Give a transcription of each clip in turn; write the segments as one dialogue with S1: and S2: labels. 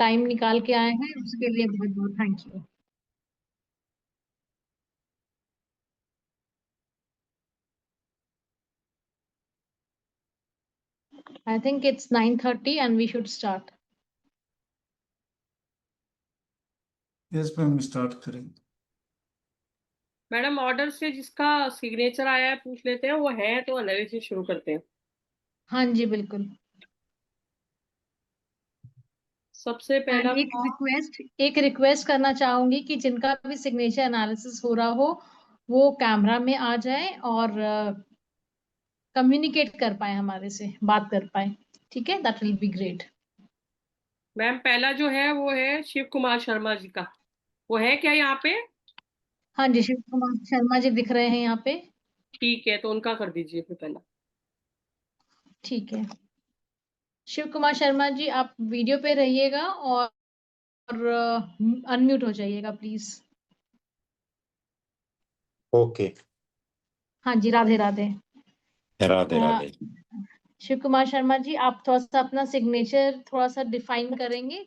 S1: Time निकाल के आए हैं, उसके लिए बहुत बहुत thank you. I think it's 9:30 and we should start.
S2: Yes ma'am, start करें।
S3: मैडम ऑर्डर से जिसका सिग्नेचर आया है पूछ लेते हैं, वो है तो एनालिसिस शुरू करते हैं।
S1: हाँ जी बिल्कुल।
S3: सबसे पहला
S1: एक रिक्वेस्ट करना चाहूंगी कि जिनका भी सिग्नेचर एनालिसिस हो रहा हो वो कैमरा में आ जाए और कम्युनिकेट कर पाए, हमारे से बात कर पाए। ठीक है, that will be great.
S3: Ma'am पहला जो है वो है शिव कुमार शर्मा जी का, वो है क्या यहाँ पे?
S1: हाँ जी, शिव कुमार शर्मा जी दिख रहे हैं यहाँ पे।
S3: ठीक है, तो उनका कर दीजिए फिर पहला।
S1: ठीक है, शिव कुमार शर्मा जी आप वीडियो पे रहिएगा और अनम्यूट हो जाइएगा प्लीज।
S4: ओके।
S1: हाँ जी, राधे राधे।
S4: राधे राधे।
S1: शिव कुमार शर्मा जी, आप थोड़ा सा अपना सिग्नेचर थोड़ा सा डिफाइन करेंगे,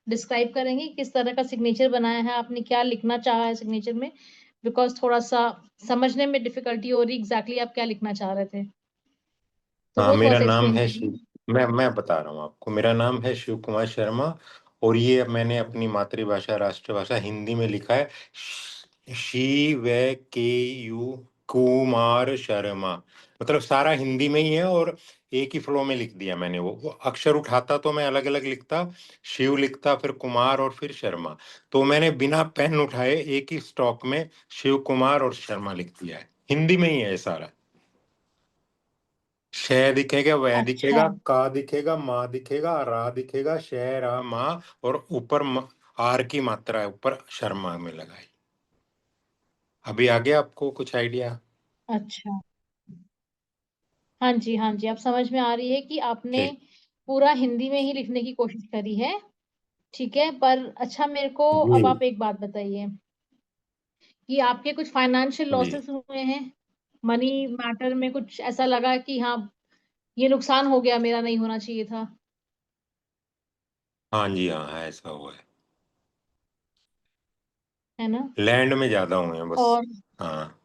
S1: डिस्क्राइब करेंगे किस तरह का सिग्नेचर बनाया है आपने, क्या लिखना चाहा है सिग्नेचर में, बिकॉज थोड़ा सा समझने में डिफिकल्टी हो रही एग्जैक्टली आप क्या लिखना चाह रहे थे, तो
S4: हाँ,
S1: वो थोड़ा
S4: मेरा
S1: सा
S4: नाम
S1: एक्सप्लेन
S4: है
S1: करिए।
S4: मैं बता रहा हूँ आपको। मेरा नाम है शिव कुमार शर्मा और ये मैंने अपनी मातृभाषा राष्ट्रभाषा हिंदी में लिखा है शिव के यू कुमार शर्मा, मतलब सारा हिंदी में ही है और एक ही फ्लो में लिख दिया मैंने। वो अक्षर उठाता तो मैं अलग अलग लिखता, शिव लिखता फिर कुमार और फिर शर्मा, तो मैंने बिना पेन उठाए एक ही स्टॉक में शिव कुमार और शर्मा लिख दिया है। हिंदी में ही है ये सारा। शय दिखेगा, वह
S1: अच्छा
S4: दिखेगा, का दिखेगा, माँ दिखेगा, रा दिखेगा, शय रा माँ और ऊपर आर की मात्रा है ऊपर शर्मा में लगाई। अभी आगे आपको कुछ आइडिया?
S1: अच्छा, हाँ जी हाँ जी, अब समझ में आ रही है कि आपने
S4: ठीक
S1: पूरा हिंदी में ही लिखने की कोशिश करी है। ठीक है, पर अच्छा मेरे को अब
S4: जी
S1: आप एक बात बताइए कि आपके कुछ फाइनेंशियल
S4: जी।
S1: लॉसेस हुए हैं, मनी मैटर में कुछ ऐसा लगा कि हाँ ये नुकसान हो गया, मेरा नहीं होना चाहिए था?
S4: हाँ जी, हाँ ऐसा हुआ है।
S1: है ना?
S4: लैंड में ज्यादा हुए हैं बस।
S1: और
S4: हाँ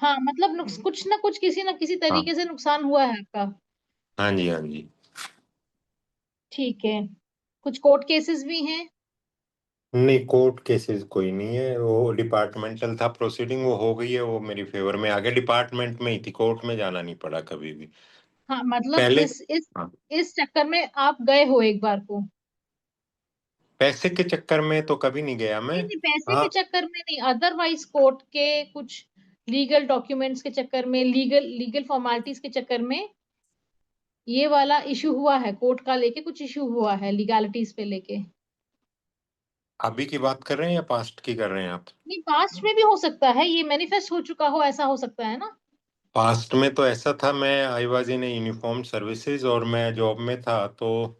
S1: हाँ मतलब कुछ ना कुछ किसी ना किसी
S4: हाँ
S1: तरीके से नुकसान हुआ है आपका।
S4: हाँ जी हाँ जी।
S1: ठीक है, कुछ कोर्ट केसेस भी हैं?
S4: नहीं, कोर्ट केसेस कोई नहीं है, वो डिपार्टमेंटल था प्रोसीडिंग, वो हो गई है, वो मेरी फेवर में आगे डिपार्टमेंट में ही थी, कोर्ट में जाना नहीं पड़ा कभी भी।
S1: हाँ मतलब
S4: पहले हाँ,
S1: इस चक्कर में आप गए हो एक बार को?
S4: पैसे के चक्कर में तो कभी नहीं गया मैं।
S1: नहीं नहीं, पैसे के
S4: हाँ,
S1: चक्कर में नहीं, अदरवाइज कोर्ट के कुछ लीगल डॉक्यूमेंट्स के चक्कर में, लीगल फॉर्मेलिटीज के चक्कर में ये वाला इशू हुआ है, कोर्ट का लेके कुछ इशू हुआ है लीगैलिटीज पे लेके?
S4: अभी की बात कर रहे हैं या पास्ट की कर रहे हैं आप?
S1: नहीं, पास्ट में भी हो सकता है, ये मैनिफेस्ट हो चुका हो, ऐसा हो सकता है ना?
S4: पास्ट में तो ऐसा था, मैं I was in uniform services और मैं जॉब में था, तो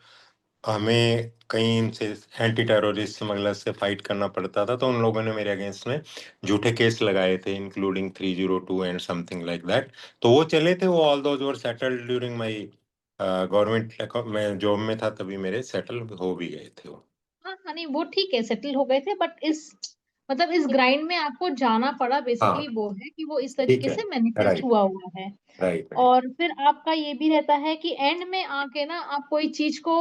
S4: हमें कहीं इनसे एंटी टेररिस्ट स्मगलर से फाइट करना पड़ता था, तो उन लोगों ने मेरे अगेंस्ट में झूठे केस लगाए थे including 302 and something like that. तो वो चले थे, वो all those were settled during my government, मैं जॉब में था तभी मेरे सेटल हो भी गए थे वो।
S1: हाँ हाँ, नहीं वो ठीक है, सेटल हो गए थे, बट इस मतलब इस ग्राइंड में आपको जाना पड़ा,
S4: हाँ
S1: बेसिकली वो है कि वो इस
S4: ठीक
S1: तरीके
S4: है।
S1: से मैनिफेस्ट
S4: राइट
S1: हुआ हुआ है।
S4: Right right.
S1: और फिर आपका ये भी रहता है कि एंड में आके ना आप कोई चीज को,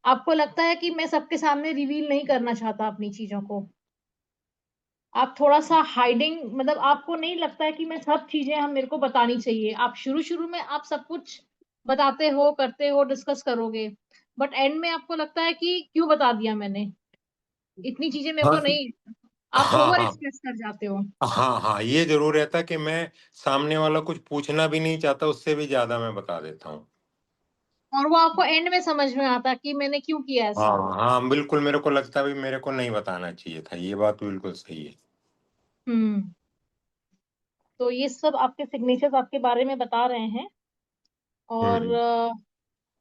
S1: आपको लगता है कि मैं सबके सामने रिवील नहीं करना चाहता अपनी चीजों को, आप थोड़ा सा हाइडिंग, मतलब आपको नहीं लगता है कि मैं सब चीजें हम मेरे को बतानी चाहिए, आप शुरू शुरू में आप सब कुछ बताते हो, करते हो, डिस्कस करोगे, बट एंड में आपको लगता है कि क्यों बता दिया मैंने, इतनी चीजें मेरे
S4: हाँ
S1: को नहीं, आप
S4: हाँ
S1: ओवर
S4: हाँ
S1: एक्सप्रेस कर जाते हो।
S4: हाँ हाँ, ये जरूर रहता कि मैं सामने वाला कुछ पूछना भी नहीं चाहता, उससे भी ज्यादा मैं बता देता हूँ।
S1: और वो आपको एंड में समझ में आता कि मैंने क्यों किया
S4: हाँ
S1: ऐसा।
S4: हाँ बिल्कुल, मेरे को लगता भी मेरे को नहीं बताना चाहिए था, ये बात बिल्कुल सही है।
S1: हम्म। तो ये सब आपके सिग्नेचर्स आपके बारे में बता रहे हैं, और
S4: हम्म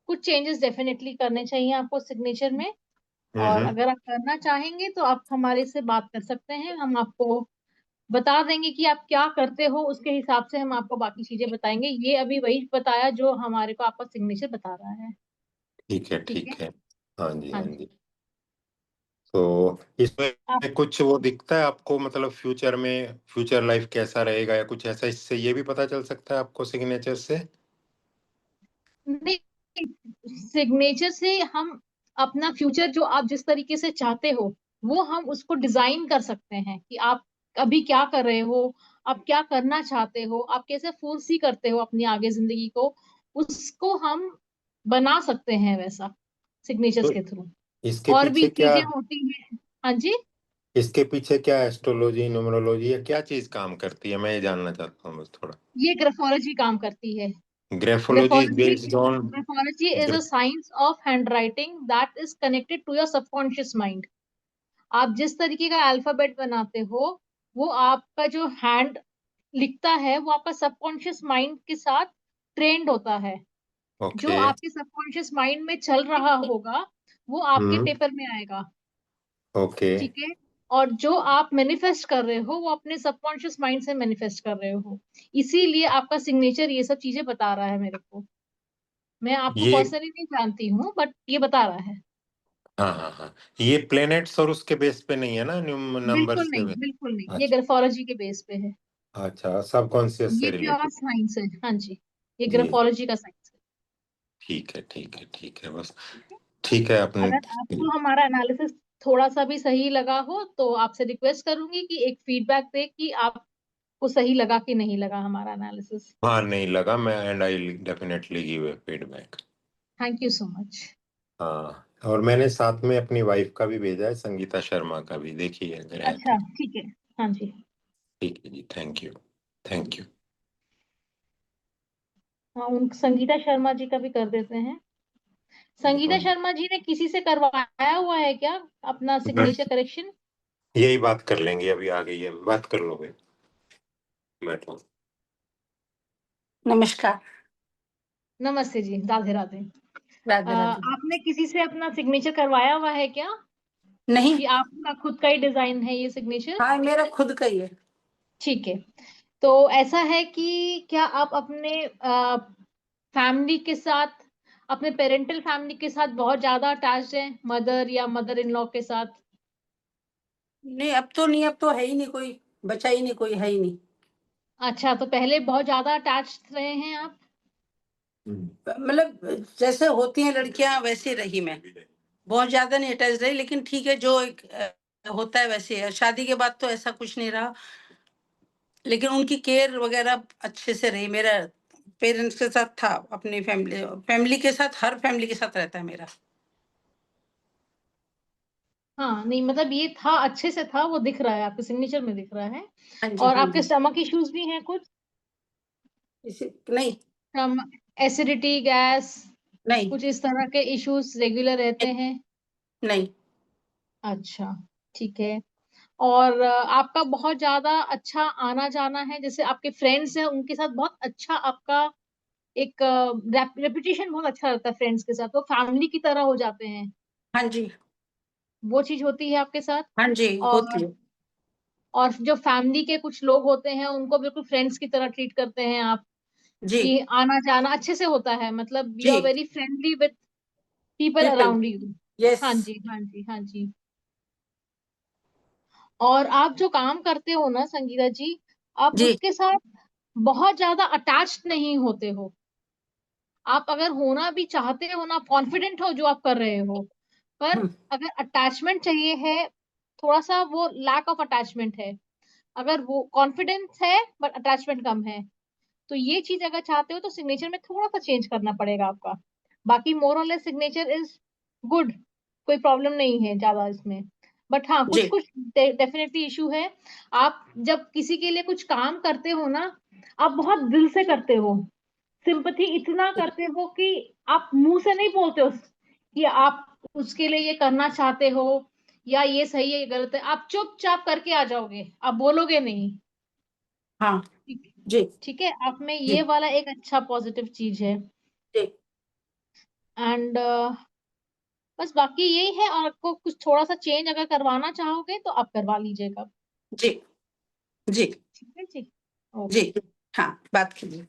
S1: कुछ चेंजेस डेफिनेटली करने चाहिए आपको सिग्नेचर में। और
S4: हम्म।
S1: अगर आप करना चाहेंगे तो आप हमारे से बात कर सकते हैं, हम आपको बता देंगे कि आप क्या करते हो, उसके हिसाब से हम आपको बाकी चीजें बताएंगे, ये अभी वही बताया जो हमारे को आपका सिग्नेचर बता रहा है।
S4: ठीक है
S1: ठीक है।
S4: ठीक है। हाँ जी
S1: हाँ
S4: हाँ
S1: जी।
S4: जी। तो इसमें
S1: आप
S4: कुछ वो दिखता है आपको, मतलब फ्यूचर में फ्यूचर लाइफ कैसा रहेगा या कुछ ऐसा, इससे ये भी पता चल सकता है आपको सिग्नेचर से?
S1: नहीं, सिग्नेचर से हम अपना फ्यूचर जो आप जिस तरीके से चाहते हो वो हम उसको डिजाइन कर सकते हैं कि आप अभी क्या कर रहे हो, आप क्या करना चाहते हो, आप कैसे फोर्सी करते हो अपनी आगे जिंदगी को, उसको हम बना सकते हैं वैसा सिग्नेचर्स
S4: तो
S1: के थ्रू।
S4: इसके
S1: और भी
S4: पीछे क्या
S1: चीजें होती हैं। हाँ जी।
S4: इसके पीछे क्या एस्ट्रोलॉजी, न्यूमरोलॉजी या क्या चीज काम करती है, मैं ये जानना चाहता हूँ बस थोड़ा।
S1: ये ग्राफोलॉजी काम करती है।
S4: Graphology is
S1: graphology
S4: based on.
S1: Graphology is a science of handwriting that is connected to your subconscious mind. आप जिस तरीके का अल्फाबेट बनाते हो वो आपका जो हैंड लिखता है वो आपका सबकॉन्शियस माइंड के साथ ट्रेंड होता है। जो
S4: ओके।
S1: आपके सबकॉन्शियस माइंड में चल रहा होगा वो आपके
S4: हम्म।
S1: पेपर में आएगा।
S4: ओके।
S1: ठीक है। और जो आप मैनिफेस्ट कर रहे हो वो अपने सबकॉन्शियस माइंड से मैनिफेस्ट कर रहे हो। इसीलिए आपका सिग्नेचर ये सब चीजें बता रहा है मेरे को। मैं आपको
S4: ये
S1: पर्सनली नहीं जानती हूँ बट ये बता रहा है।
S4: हाँ हाँ हाँ, ये प्लेनेट्स और उसके बेस पे नहीं है ना,
S1: बिल्कुल
S4: नंबर्स
S1: नहीं,
S4: के?
S1: बिल्कुल नहीं, ये
S4: अच्छा।
S1: ग्राफोलॉजी के बेस पे है।
S4: अच्छा, सबकॉन्शियस
S1: ये
S4: से
S1: प्योर
S4: रिलेटेड।
S1: साइंस है। हाँ जी। ये
S4: जी।
S1: ग्राफोलॉजी का साइंस है।
S4: ठीक है ठीक है ठीक है, बस।
S1: ठीक है।
S4: ठीक है अपने।
S1: अगर आपको हमारा एनालिसिस थोड़ा सा भी सही लगा हो तो आपसे रिक्वेस्ट करूंगी कि एक फीडबैक दे कि आपको सही लगा कि नहीं लगा हमारा एनालिसिस।
S4: हाँ, नहीं लगा मैं, and I definitely give a feedback.
S1: Thank you so much.
S4: हाँ, और मैंने साथ में अपनी वाइफ का भी भेजा है, संगीता शर्मा का भी, देखिए अगर है तो।
S1: अच्छा ठीक है। हाँ जी।
S4: ठीक है जी, थैंक यू। Thank you.
S1: हाँ, उन संगीता शर्मा जी का भी कर देते हैं। संगीता शर्मा जी ने किसी से करवाया हुआ है क्या अपना सिग्नेचर करेक्शन?
S4: यही बात कर लेंगे, अभी आ गई है, बात कर लोगे, बैठो।
S5: नमस्कार।
S1: नमस्ते जी, राधे राधे।
S5: राधे राधे।
S1: आपने किसी से अपना सिग्नेचर करवाया हुआ है क्या
S5: नहीं।
S1: कि आपका खुद का ही डिजाइन है ये सिग्नेचर?
S5: हाँ, मेरा खुद का ही है।
S1: ठीक है। तो ऐसा है कि क्या आप अपने फैमिली के साथ, अपने पेरेंटल फैमिली के साथ बहुत ज्यादा अटैच्ड हैं, मदर या मदर इन लॉ के साथ?
S5: नहीं, अब तो नहीं, अब तो है ही नहीं कोई, बचा ही नहीं, कोई है ही नहीं।
S1: अच्छा, तो पहले बहुत ज्यादा अटैच्ड रहे हैं आप?
S5: मतलब जैसे होती हैं लड़कियां वैसे रही मैं, बहुत ज्यादा नहीं अटैच रही, लेकिन ठीक है, जो एक होता है वैसे है। शादी के बाद तो ऐसा कुछ नहीं रहा, लेकिन उनकी केयर वगैरह अच्छे से रही। मेरा पेरेंट्स के साथ था, अपनी फैमिली फैमिली के साथ, हर फैमिली के साथ रहता है मेरा।
S1: हाँ नहीं, मतलब ये था, अच्छे से था, वो दिख रहा है, आपके सिग्नेचर में दिख रहा है।
S5: हाँ जी,
S1: और
S5: हाँ
S1: आपके
S5: जी।
S1: स्टमक इश्यूज भी हैं कुछ?
S5: इसी नहीं।
S1: एसिडिटी, गैस,
S5: नहीं।
S1: कुछ इस तरह के इश्यूज रेगुलर रहते हैं?
S5: नहीं।
S1: अच्छा ठीक है। और आपका बहुत ज्यादा अच्छा आना जाना है, जैसे आपके फ्रेंड्स हैं उनके साथ बहुत अच्छा आपका एक रेपुटेशन बहुत अच्छा रहता है फ्रेंड्स के साथ, वो फैमिली की तरह हो जाते हैं।
S5: हाँ जी।
S1: वो चीज होती है आपके साथ?
S5: हाँ जी, होती
S1: और
S5: है।
S1: जो फैमिली के कुछ लोग होते हैं उनको बिल्कुल फ्रेंड्स की तरह ट्रीट करते हैं आप,
S5: जी।
S1: कि आना जाना अच्छे से होता है, मतलब you R
S5: G.
S1: Very friendly with people
S5: people.
S1: Around you?
S5: Yes.
S1: हाँ जी, हाँ जी, हाँ जी। और आप जो काम करते हो ना संगीता जी, आप
S5: जी।
S1: उसके साथ बहुत ज्यादा अटैच्ड नहीं होते हो। आप अगर होना भी चाहते हो ना, कॉन्फिडेंट हो जो आप कर रहे हो, पर
S5: हम्म।
S1: अगर अटैचमेंट चाहिए है, थोड़ा सा वो लैक ऑफ अटैचमेंट है। अगर वो कॉन्फिडेंस है बट अटैचमेंट कम है, तो ये चीज अगर चाहते हो तो सिग्नेचर में थोड़ा सा चेंज करना पड़ेगा आपका। बाकी मोर और लेस सिग्नेचर इज गुड, कोई प्रॉब्लम नहीं है ज्यादा इसमें। बट हाँ, कुछ
S5: जी।
S1: कुछ डेफिनेटली इशू है। आप जब किसी के लिए कुछ काम करते हो ना, आप बहुत दिल से करते हो, सिंपथी इतना करते हो कि आप मुंह से नहीं बोलते हो कि आप उसके लिए ये करना चाहते हो या ये सही है ये गलत है, आप चुपचाप करके आ जाओगे, आप बोलोगे नहीं।
S5: हाँ।
S1: ठीक
S5: जी।
S1: ठीक है, आप में
S5: जी।
S1: ये वाला एक अच्छा पॉजिटिव चीज है।
S5: जी।
S1: एंड बस बाकी यही है, और आपको कुछ थोड़ा सा चेंज अगर करवाना चाहोगे तो आप करवा लीजिएगा।
S5: जी। जी।
S1: ठीक है जी।
S5: जी।
S1: ओके।
S5: हाँ, बात कीजिए।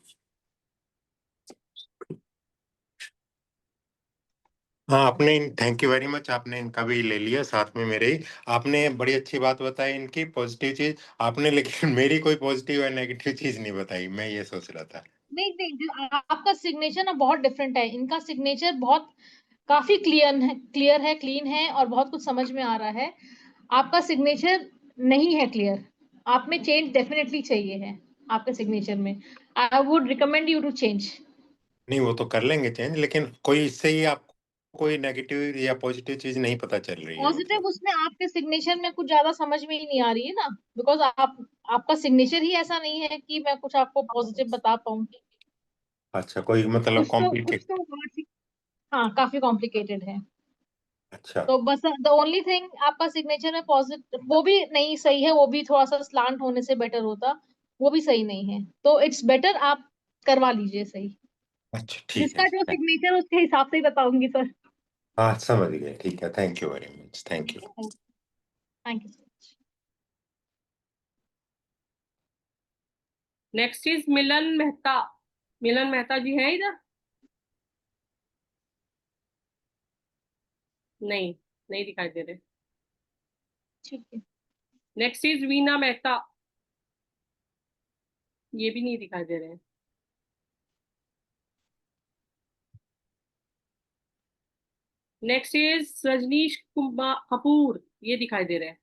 S4: हाँ, आपने थैंक यू वेरी मच, आपने इनका भी ले लिया साथ में मेरे ही। आपने बड़ी अच्छी बात बताई इनकी पॉजिटिव चीज़, आपने लेकिन मेरी कोई पॉजिटिव या नेगेटिव चीज़ नहीं बताई, मैं ये सोच रहा था।
S1: नहीं नहीं, आपका सिग्नेचर ना बहुत डिफरेंट है, इनका सिग्नेचर बहुत काफी क्लियर है, क्लीन है और बहुत कुछ समझ में आ रहा है। आपका सिग्नेचर नहीं है क्लियर, आप में चेंज डेफिनेटली चाहिए है आपके सिग्नेचर में। I would recommend you to change.
S4: नहीं, वो तो कर लेंगे चेंज, लेकिन कोई इससे ही आपको कोई नेगेटिव या पॉजिटिव चीज़ नहीं पता चल रही है
S1: पॉजिटिव
S4: मतलब?
S1: उसमें आपके सिग्नेचर में कुछ ज्यादा समझ में ही नहीं आ रही है ना, बिकॉज आपका सिग्नेचर ही ऐसा नहीं है कि मैं कुछ आपको पॉजिटिव बता पाऊँ।
S4: अच्छा, कोई मतलब
S1: कुछ
S4: कॉम्प्लिकेट।
S1: तो हाँ, काफी कॉम्प्लिकेटेड है।
S4: अच्छा।
S1: तो बस द ओनली थिंग आपका सिग्नेचर में पॉजिटिव वो भी नहीं सही है, वो भी थोड़ा सा स्लांट होने से बेटर होता, वो भी सही नहीं है, तो इट्स बेटर आप करवा लीजिए सही।
S4: अच्छा, ठीक है
S1: जिसका जो
S4: जी।
S1: सिग्नेचर उसके हिसाब से ही बताऊंगी सर।
S4: हाँ, समझ गए, ठीक है, thank you very much, thank you.
S1: Thank you so much.
S3: Next is Milan Mehta. Milan Mehta ji है इधर? नहीं, नहीं दिखाई दे रहे।
S1: ठीक है।
S3: Next is Veena Mehta. ये भी नहीं दिखाई दे रहे हैं। नेक्स्ट इज रजनीश कुमार कपूर, ये दिखाई दे रहे हैं।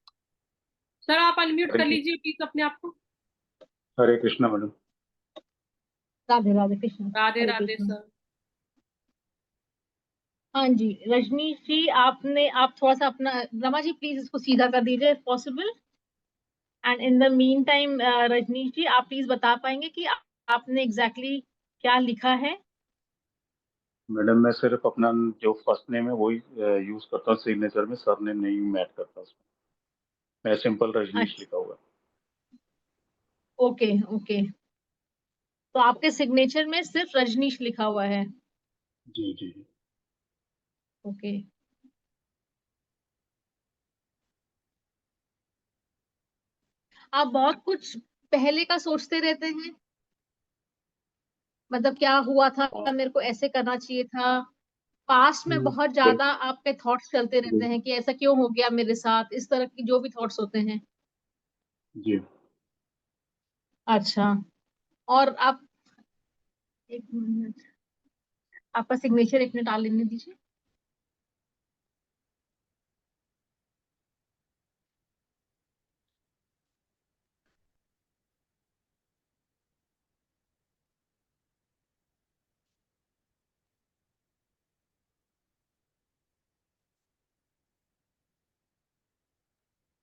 S3: सर आप अनम्यूट कर
S6: हरे
S3: लीजिए प्लीज अपने आप को।
S6: हरे कृष्णा मैडम।
S1: राधे राधे कृष्ण।
S3: राधे
S1: हरे
S3: राधे
S1: कृष्ण।
S3: सर।
S1: हाँ जी रजनीश जी, आप थोड़ा सा अपना, रमा जी प्लीज इसको सीधा कर दीजिए if possible. And in the mean time Rajnish ji, आप प्लीज बता पाएंगे कि आपने एग्जैक्टली क्या लिखा है?
S6: मैडम मैं सिर्फ अपना जो फर्स्ट नेम है वही यूज करता हूँ सिग्नेचर में, सर नेम नहीं मैच करता उसमें। मैं सिंपल रजनीश
S1: अच्छा,
S6: लिखा हुआ है।
S1: ओके ओके, तो आपके सिग्नेचर में सिर्फ रजनीश लिखा हुआ है?
S6: जी जी जी।
S1: ओके। आप बहुत कुछ पहले का सोचते रहते हैं, मतलब क्या हुआ था,
S6: हाँ,
S1: मेरे को ऐसे करना चाहिए था। पास्ट में बहुत
S6: बिल-
S1: ज्यादा आपके थॉट्स चलते रहते
S6: बिल-
S1: हैं कि ऐसा क्यों हो गया मेरे साथ, इस तरह की जो भी थॉट्स होते हैं।
S6: जी।
S1: अच्छा। और आप, एक मिनट, आपका सिग्नेचर एक मिनट डाल लेने दीजिए।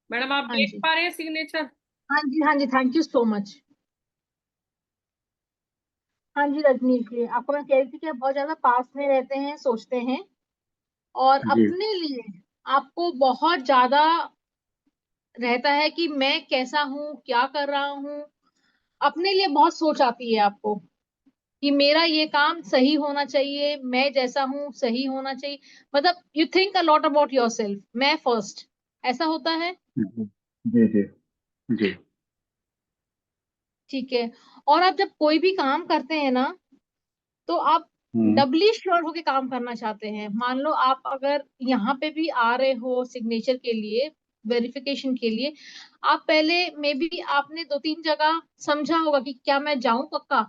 S3: मैडम आप
S1: हाँ
S3: देख
S1: जी,
S3: पा रहे हैं सिग्नेचर?
S1: हाँ जी, हाँ जी, थैंक यू सो मच। हाँ जी रजनीश जी, आपको मैं कह रही थी कि आप बहुत ज्यादा पास में रहते हैं, सोचते हैं, और
S6: जी
S1: अपने लिए आपको बहुत ज्यादा रहता है कि मैं कैसा हूँ, क्या कर रहा हूँ। अपने लिए बहुत सोच आती है आपको कि मेरा ये काम सही होना चाहिए, मैं जैसा हूँ सही होना चाहिए। मतलब you think a lot about your self, मैं फर्स्ट, ऐसा होता है।
S6: जी जी जी जी।
S1: ठीक है। और आप जब कोई भी काम करते हैं ना, तो आप
S6: हम्म।
S1: डबली श्योर होके काम करना चाहते हैं। मान लो आप अगर यहाँ पे भी आ रहे हो सिग्नेचर के लिए, वेरिफिकेशन के लिए, आप पहले मे बी आपने दो तीन जगह समझा होगा कि क्या मैं जाऊं पक्का,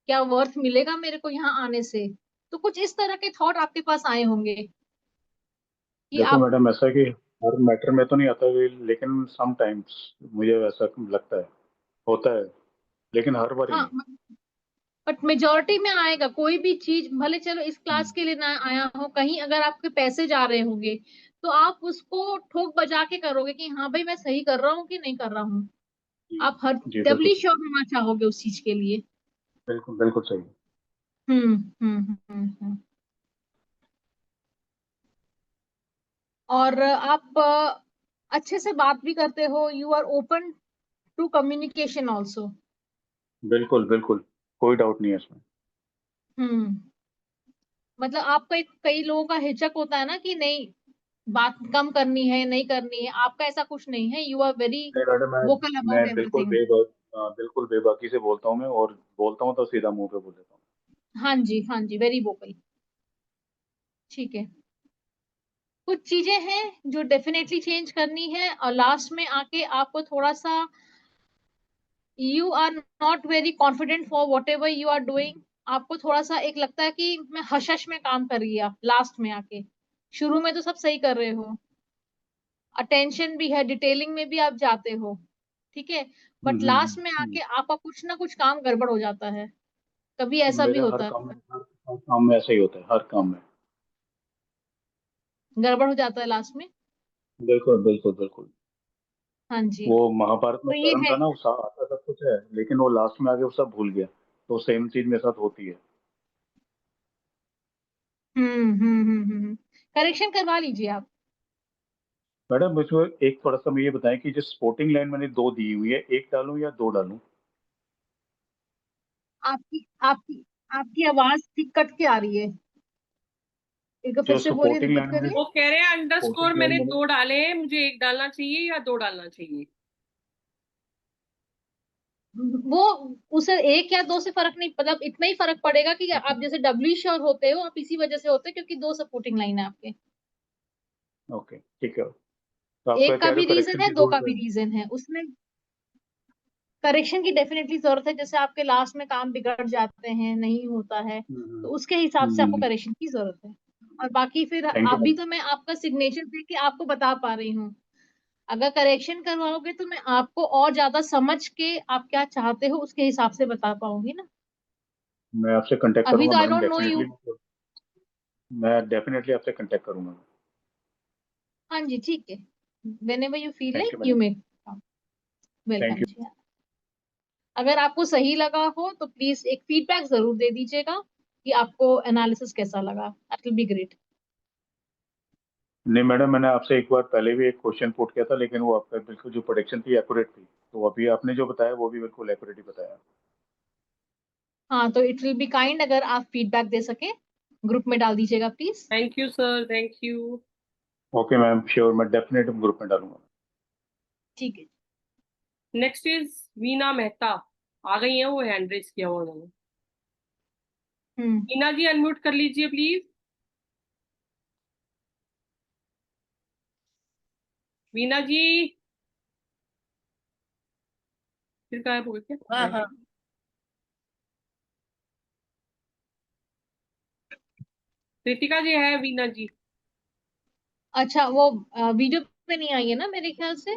S1: क्या वर्थ मिलेगा मेरे को यहाँ आने से। तो कुछ इस तरह के थॉट आपके पास आए होंगे कि
S6: देखो
S1: आप,
S6: मैडम, ऐसा है कि हर मैटर में तो नहीं आता है, लेकिन सम टाइम्स मुझे वैसा लगता है, होता है, लेकिन हर बार ही
S1: हाँ,
S6: नहीं।
S1: बट मेजोरिटी में आएगा। कोई भी चीज भले चलो इस क्लास
S6: हम्म,
S1: के लिए ना आया हो, कहीं अगर आपके पैसे जा रहे होंगे, तो आप उसको ठोक बजा के करोगे कि हाँ भाई मैं सही कर रहा हूँ कि नहीं कर रहा हूँ।
S6: जी
S1: आप हर
S6: जी बिल्कुल
S1: डबली
S6: सही।
S1: श्योर होना चाहोगे उस चीज के लिए।
S6: बिल्कुल बिल्कुल सही।
S1: हम्म हम्म और आप अच्छे से बात भी करते हो, you are open to communication also.
S6: बिल्कुल बिल्कुल, कोई डाउट नहीं है इसमें।
S1: हम्म मतलब आपका एक, कई लोगों का हिचक होता है ना कि नहीं, बात कम करनी है, नहीं करनी है, आपका ऐसा कुछ नहीं है, यू आर वेरी
S6: नहीं मैडम,
S1: वोकल
S6: मैं
S1: अबाउट
S6: बिल्कुल
S1: एवरीथिंग।
S6: बिल्कुल बेबाकी से बोलता हूँ मैं, और बोलता हूँ तो सीधा मुंह पे बोल देता हूँ।
S1: हाँ जी, हाँ जी, वेरी वोकल। ठीक है। कुछ चीजें हैं जो डेफिनेटली चेंज करनी है, और लास्ट में आके आपको थोड़ा सा, you are not very confident for whatever you are doing. आपको थोड़ा सा एक लगता है कि मैं हश हश में काम कर रही है आप लास्ट में आके। शुरू में तो सब सही कर रहे हो, अटेंशन भी है, डिटेलिंग में भी आप जाते हो, ठीक है, बट लास्ट में आके आपका कुछ ना कुछ काम गड़बड़ हो जाता है। कभी ऐसा भी
S6: मेरे
S1: होता है,
S6: हर काम में ऐसा ही होता है, हर काम में।
S1: गड़बड़ हो जाता है लास्ट में।
S6: बिल्कुल बिल्कुल बिल्कुल।
S1: हाँ जी।
S6: वो महाभारत में
S1: तो ये
S6: कर्ण
S1: है।
S6: था ना, वो आता सब कुछ है, लेकिन वो लास्ट में आके वो सब भूल गया। तो सेम चीज मेरे साथ होती है।
S1: करेक्शन करवा लीजिए आप।
S6: मैडम मुझे एक थोड़ा सा ये बताएं कि जो स्पोर्टिंग लाइन मैंने दो दी हुई है, एक डालूं या दो डालूं?
S1: आपकी आपकी आपकी आवाज ठीक कट के आ रही है, एक बार फिर
S6: जो
S1: से बोलिए,
S6: सपोर्टिंग
S1: रिपीट
S6: लाइन मैंने
S1: करिए।
S3: वो कह रहे हैं अंडरस्कोर
S6: सपोर्टिंग लाइन
S3: मैंने
S6: मैंने
S3: 2 डाले हैं, मुझे 1 डालना चाहिए या 2 डालना चाहिए?
S1: वो उसे एक या दो से फर्क नहीं, मतलब इतना ही फर्क पड़ेगा कि आप जैसे डब्ल्यू श्योर होते हो, आप इसी वजह से होते हो क्योंकि दो सपोर्टिंग लाइन है आपके।
S6: ओके ठीक है। तो आप
S1: एक
S6: कह
S1: का
S6: रहे
S1: भी
S6: हो
S1: रीजन
S6: करेक्शन
S1: है,
S6: की
S1: दो का
S6: जरूरत
S1: भी
S6: है?
S1: रीजन है, उसमें करेक्शन की डेफिनेटली जरूरत है। जैसे आपके लास्ट में काम बिगड़ जाते हैं, नहीं होता है, तो उसके हिसाब से आपको करेक्शन की जरूरत है। और बाकी फिर
S6: थैंक यू
S1: अभी तो मैं आपका सिग्नेचर देख के आपको बता पा रही हूँ। अगर करेक्शन करवाओगे तो मैं आपको और ज्यादा समझ के आप क्या चाहते हो उसके हिसाब से बता पाऊंगी ना।
S6: मैं आपसे कांटेक्ट
S1: अभी
S6: करूंगा
S1: तो I
S6: madam,
S1: don't know you.
S6: Definitely. मैं डेफिनेटली आपसे कांटेक्ट करूंगा।
S1: हाँ जी, ठीक है। whenever you feel
S6: thank
S1: like
S6: you
S1: you
S6: madam.
S1: may come।
S6: Thank
S1: welcome
S6: you.
S1: जी। अगर आपको सही लगा हो तो प्लीज एक फीडबैक जरूर दे दीजिएगा कि आपको एनालिसिस कैसा लगा, दैट विल बी ग्रेट।
S6: नहीं मैडम, मैंने आपसे एक बार पहले भी एक क्वेश्चन पुट किया था, लेकिन वो आपका बिल्कुल जो प्रोडिक्शन थी एक्यूरेट थी। तो अभी आपने जो बताया वो भी बिल्कुल एक्यूरेट ही बताया।
S1: हाँ, तो इट विल बी काइंड अगर आप फीडबैक दे सके, ग्रुप में डाल दीजिएगा please.
S3: Thank you sir, thank you.
S6: Okay ma'am, sure, मैं डेफिनेट ग्रुप में डालूंगा।
S1: ठीक है।
S3: Next is Veena Mehta. आ गई है, वो हैंड रेज किया हुआ उन्होंने।
S1: हम्म।
S3: वीना जी अनम्यूट कर लीजिए प्लीज। वीना जी फिर गायब हो गए क्या?
S7: हाँ हाँ।
S3: कृतिका जी है, वीना जी
S1: अच्छा, वो वीडियो पे नहीं आई है ना मेरे ख्याल से।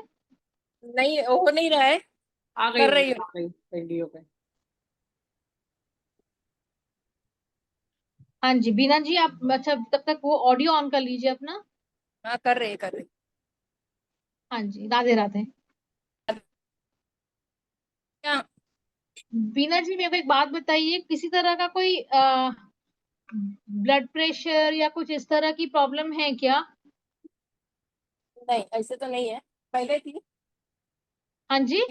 S7: नहीं हो नहीं रहा है।
S3: आ गई
S7: कर
S3: होंगी,
S7: रही
S3: आ
S7: हूँ।
S3: गई वीडियो पे।
S1: हाँ जी, बीना जी आप अच्छा तब तक वो ऑडियो ऑन कर लीजिए अपना।
S7: हाँ कर रही।
S1: हाँ जी, राधे राधे।
S7: क्या?
S1: बीना जी मेरे को एक बात बताइए, किसी तरह का कोई ब्लड प्रेशर या कुछ इस तरह की प्रॉब्लम है क्या?
S7: नहीं ऐसे तो नहीं है। पहले थी।
S1: हाँ जी।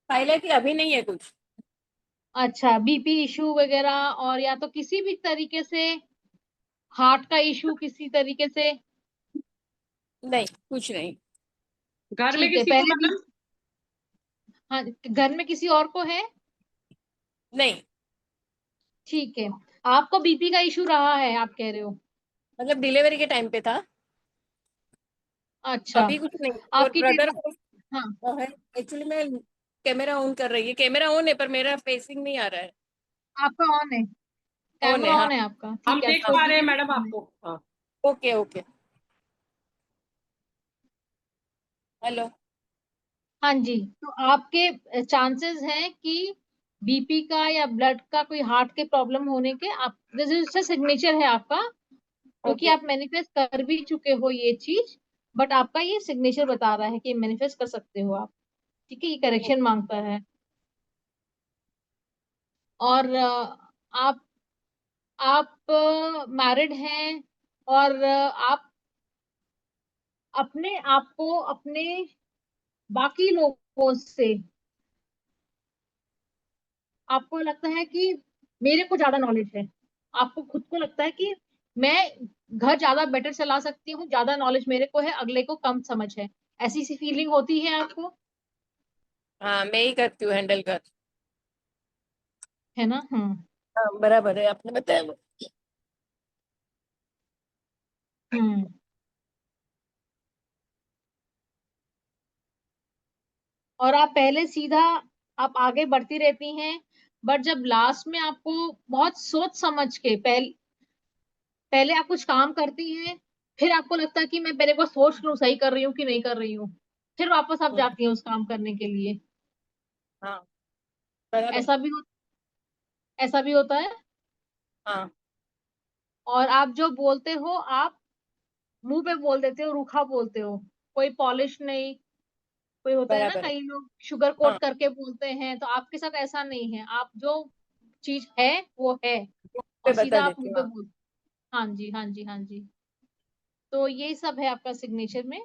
S7: पहले थी, अभी नहीं है कुछ।
S1: अच्छा, बीपी इशू वगैरह, और या तो किसी भी तरीके से हार्ट का इशू किसी तरीके से?
S7: नहीं कुछ नहीं।
S3: घर में
S1: ठीक है,
S3: किसी को
S1: पहले भी।
S3: मैडम?
S1: हाँ, घर में किसी और को है?
S7: नहीं
S1: ठीक है। आपको बीपी का इशू रहा है आप कह रहे हो?
S7: मतलब डिलीवरी के टाइम पे था।
S1: अच्छा।
S7: अभी कुछ नहीं। और
S1: आपकी
S7: ब्रदर
S1: डिल हाँ,
S7: को है। एक्चुअली मैं कैमरा ऑन कर रही है, कैमरा ऑन है पर मेरा फेसिंग नहीं आ रहा है।
S1: आपका ऑन है,
S7: ऑन
S1: कैमरा
S7: है हाँ।
S1: ऑन है आपका,
S3: हम
S1: ठीक है,
S3: देख
S1: छोड़
S3: पा रहे हैं
S1: दीजिए
S3: मैडम
S1: मैं।
S3: आपको, हाँ।
S7: Okay okay. हेलो।
S1: हाँ जी। तो आपके चांसेस हैं कि बीपी का या ब्लड का कोई हार्ट के प्रॉब्लम होने के, आप जैसे सिग्नेचर है आपका, क्योंकि
S7: ओके
S1: आप मैनिफेस्ट कर भी चुके हो ये चीज, बट आपका ये सिग्नेचर बता रहा है कि मैनिफेस्ट कर सकते हो आप। ठीक है, ये करेक्शन मांगता है। और आप मैरिड हैं, और आप अपने आप को अपने बाकी लोगों से, आपको लगता है कि मेरे को ज्यादा नॉलेज है, आपको खुद को लगता है कि मैं घर ज्यादा बेटर चला सकती हूँ, ज्यादा नॉलेज मेरे को है, अगले को कम समझ है, ऐसी सी फीलिंग होती है आपको?
S7: हाँ मैं ही करती हूँ हैंडल कर।
S1: है ना? हम्म।
S7: हाँ बराबर है आपने बताया वो।
S1: हम्म। और आप पहले सीधा आप आगे बढ़ती रहती हैं, बट जब लास्ट में आपको बहुत सोच समझ के पहले आप कुछ काम करती हैं, फिर आपको लगता है कि मैं पहले को सोच लूं सही कर रही हूँ कि नहीं कर रही हूँ, फिर वापस आप जाती हैं उस काम करने के लिए।
S7: हाँ बराबर।
S1: ऐसा भी हो, ऐसा भी होता है।
S7: हाँ
S1: और आप जो बोलते हो, आप मुंह पे बोल देते हो, रूखा बोलते हो, कोई पॉलिश नहीं। कोई होता है ना,
S7: बराबर है।
S1: कई लोग शुगर
S7: हाँ
S1: कोट करके बोलते हैं, तो आपके साथ ऐसा नहीं है। आप जो चीज है वो है,
S7: पे
S1: और
S7: बता
S1: सीधा आप
S7: देती
S1: मुंह
S7: हूँ।
S1: पे
S7: हाँ
S1: बोल। हाँ जी, हाँ जी, हाँ जी। तो यही सब है आपका सिग्नेचर में।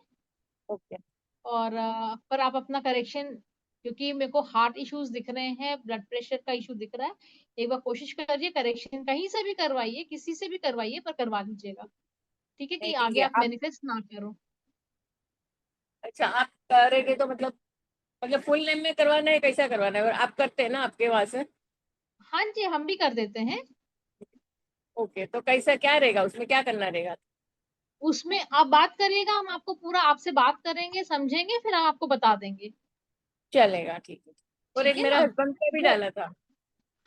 S7: ओके।
S1: और पर आप अपना करेक्शन, क्योंकि मेरे को हार्ट इश्यूज दिख रहे हैं, ब्लड प्रेशर का इशू दिख रहा है, एक बार कोशिश करिए करेक्शन कहीं से भी करवाइए, किसी से भी करवाइए, पर करवा लीजिएगा। ठीक है,
S7: नहीं
S1: कि
S7: ठीक
S1: आगे
S7: है
S1: आप
S7: आप।
S1: मैनिफेस्ट ना करो।
S7: अच्छा आप करेंगे तो मतलब फुल नेम में करवाना है, कैसा करवाना है? और आप करते हैं ना आपके वहां से?
S1: हाँ जी, हम भी कर देते हैं।
S7: ओके तो कैसा क्या रहेगा उसमें, क्या करना रहेगा?
S1: उसमें आप बात करिएगा, हम आपको पूरा आपसे बात करेंगे, समझेंगे, फिर हम आपको बता देंगे।
S7: चलेगा ठीक है। और
S1: ठीक
S7: एक
S1: है
S7: मेरा
S1: ना।
S7: हस्बैंड का भी
S1: वो,
S7: डाला था।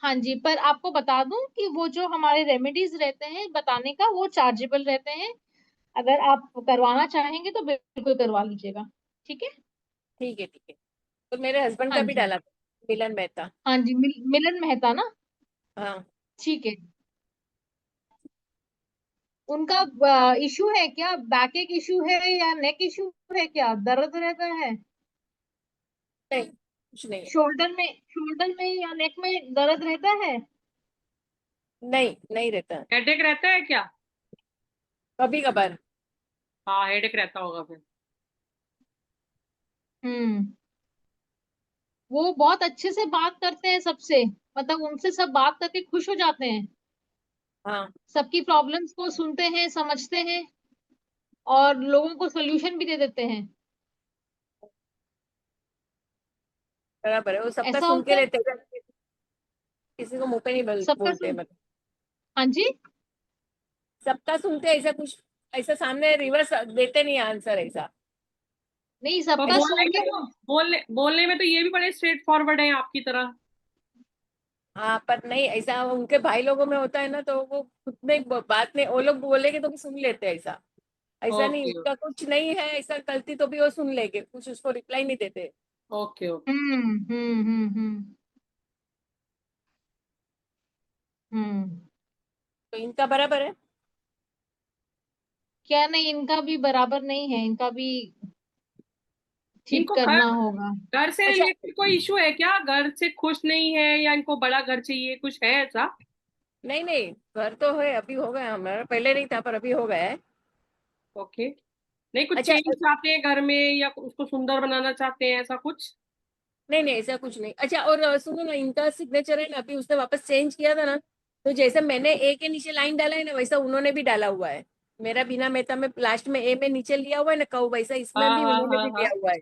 S1: हाँ जी, पर आपको बता दूं कि वो जो हमारे रेमेडीज रहते हैं बताने का, वो चार्जेबल रहते हैं। अगर आप करवाना चाहेंगे तो बिल्कुल करवा लीजिएगा। ठीक है।
S7: ठीक है ठीक है। तो मेरे हस्बैंड
S1: हाँ
S7: का भी
S1: जी,
S7: डाला था, मिलन मेहता।
S1: हाँ जी, मिलन मेहता ना।
S7: हाँ।
S1: ठीक है। उनका इशू है क्या, बैक एक इशू है या नेक इशू है, क्या दर्द रहता है?
S7: नहीं कुछ नहीं है।
S1: शोल्डर में या नेक में दर्द रहता है?
S7: नहीं नहीं रहता है।
S3: हेडेक रहता है क्या?
S7: कभी कभार।
S3: हाँ हेडेक रहता होगा फिर।
S1: हम्म। वो बहुत अच्छे से बात करते हैं सबसे, मतलब उनसे सब बात करके खुश हो जाते हैं।
S7: हाँ
S1: सबकी प्रॉब्लम्स को सुनते हैं, समझते हैं, और लोगों को सोल्यूशन भी दे देते हैं।
S7: बराबर है, वो सबका
S1: ऐसा
S7: सुन के
S1: होता है।
S7: रहते हैं, किसी को मुंह पे नहीं
S1: सबका
S7: बोलते
S1: सुन।
S7: मतलब।
S1: हाँ जी।
S7: सबका सुनते हैं, ऐसा कुछ ऐसा सामने रिवर्स देते नहीं आंसर ऐसा।
S1: नहीं,
S3: पर
S1: सबका
S3: बोलने
S1: सुन
S3: में
S1: के
S3: तो बोलने में तो ये भी बड़े स्ट्रेट फॉरवर्ड है आपकी तरह।
S7: हाँ पर नहीं, ऐसा उनके भाई लोगों में होता है ना, तो वो खुद में बात नहीं, वो लोग बोलेंगे तो भी सुन लेते हैं ऐसा। ऐसा नहीं,
S3: ओके
S7: उसका कुछ नहीं है ऐसा गलती तो भी वो सुन लेंगे, कुछ उसको रिप्लाई नहीं देते।
S3: Okay okay.
S1: हम्म।
S7: तो इनका बराबर है।
S1: क्या नहीं, इनका भी बराबर नहीं है, इनका भी ठीक
S3: इनको घर
S1: करना होगा।
S3: घर से
S7: अच्छा।
S3: रिलेटेड कोई इशू है क्या? घर से खुश नहीं है या इनको बड़ा घर चाहिए, कुछ है ऐसा?
S7: नहीं नहीं, घर तो है, अभी हो गया हमारा, पहले नहीं था पर अभी हो गया है।
S3: ओके। नहीं कुछ
S7: अच्छा।
S3: चेंज चाहते हैं घर में, या उसको सुंदर बनाना चाहते हैं, ऐसा कुछ?
S7: नहीं नहीं ऐसा कुछ नहीं। अच्छा और सुनो ना, इनका सिग्नेचर है ना, अभी उसने वापस चेंज किया था ना, तो जैसे मैंने ए के नीचे लाइन डाला है ना, वैसा उन्होंने भी डाला हुआ है। मेरा बिना मेहता में लास्ट में ए में नीचे लिया हुआ है ना कऊ, वैसा इसमें
S3: हाँ
S7: भी
S3: हाँ
S7: उन्होंने
S3: हाँ
S7: भी
S3: हाँ।
S7: लिया हुआ है।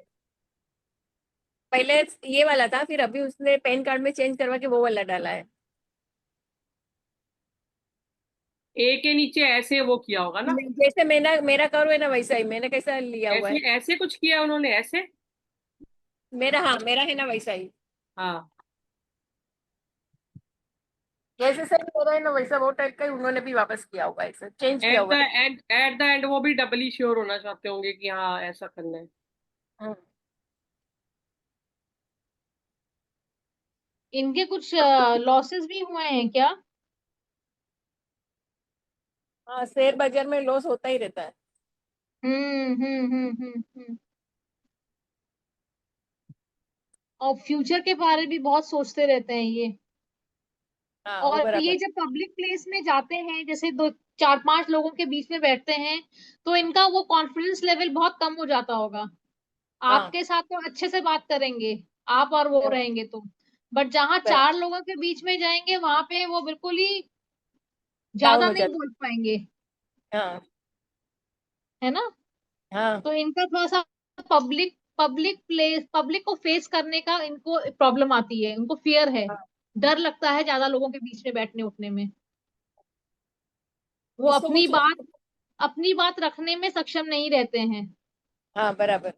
S7: पहले ये वाला था, फिर अभी उसने पैन कार्ड में चेंज करवा के वो वाला डाला है।
S3: ए के नीचे ऐसे वो किया होगा ना?
S7: जैसे मेरा करो है ना, वैसा ही मैंने कैसा लिया हुआ
S3: ऐसे
S7: है।
S3: ऐसे कुछ किया उन्होंने ऐसे?
S7: मेरा, हाँ मेरा है ना वैसा ही।
S3: हाँ।
S7: जैसे सर मेरा है ना वैसा वो टाइप का ही उन्होंने भी वापस किया हुआ है, चेंज किया
S3: एट
S7: हुआ
S3: द
S7: है।
S3: एट द एंड वो भी डबली श्योर होना चाहते होंगे कि हाँ ऐसा करना है।
S7: हाँ।
S1: इनके कुछ लॉसेस भी हुए हैं क्या?
S7: हाँ शेयर बाजार में लॉस होता ही रहता है।
S1: हम्म। और फ्यूचर के बारे में भी बहुत सोचते रहते हैं ये।
S7: हाँ वो
S1: और ये
S7: बराबर।
S1: जब पब्लिक प्लेस में जाते हैं, जैसे दो चार पांच लोगों के बीच में बैठते हैं, तो इनका वो कॉन्फिडेंस लेवल बहुत कम हो जाता होगा।
S7: हाँ
S1: आपके साथ तो अच्छे से बात करेंगे, आप और वो
S7: हाँ,
S1: रहेंगे तो, बट जहां
S7: बराबर।
S1: चार लोगों के बीच में जाएंगे, वहां पे वो बिल्कुल ही
S7: डाउन
S1: ज्यादा
S7: हो
S1: नहीं
S7: जाता।
S1: बोल पाएंगे।
S7: हाँ
S1: है ना।
S7: हाँ
S1: तो इनका थोड़ा सा पब्लिक को फेस करने का इनको प्रॉब्लम आती है, उनको फियर है,
S7: हाँ।
S1: डर लगता है ज्यादा लोगों के बीच में बैठने उठने में। वो
S7: इसको कुछ।
S1: अपनी बात रखने में सक्षम नहीं रहते हैं।
S7: हाँ बराबर।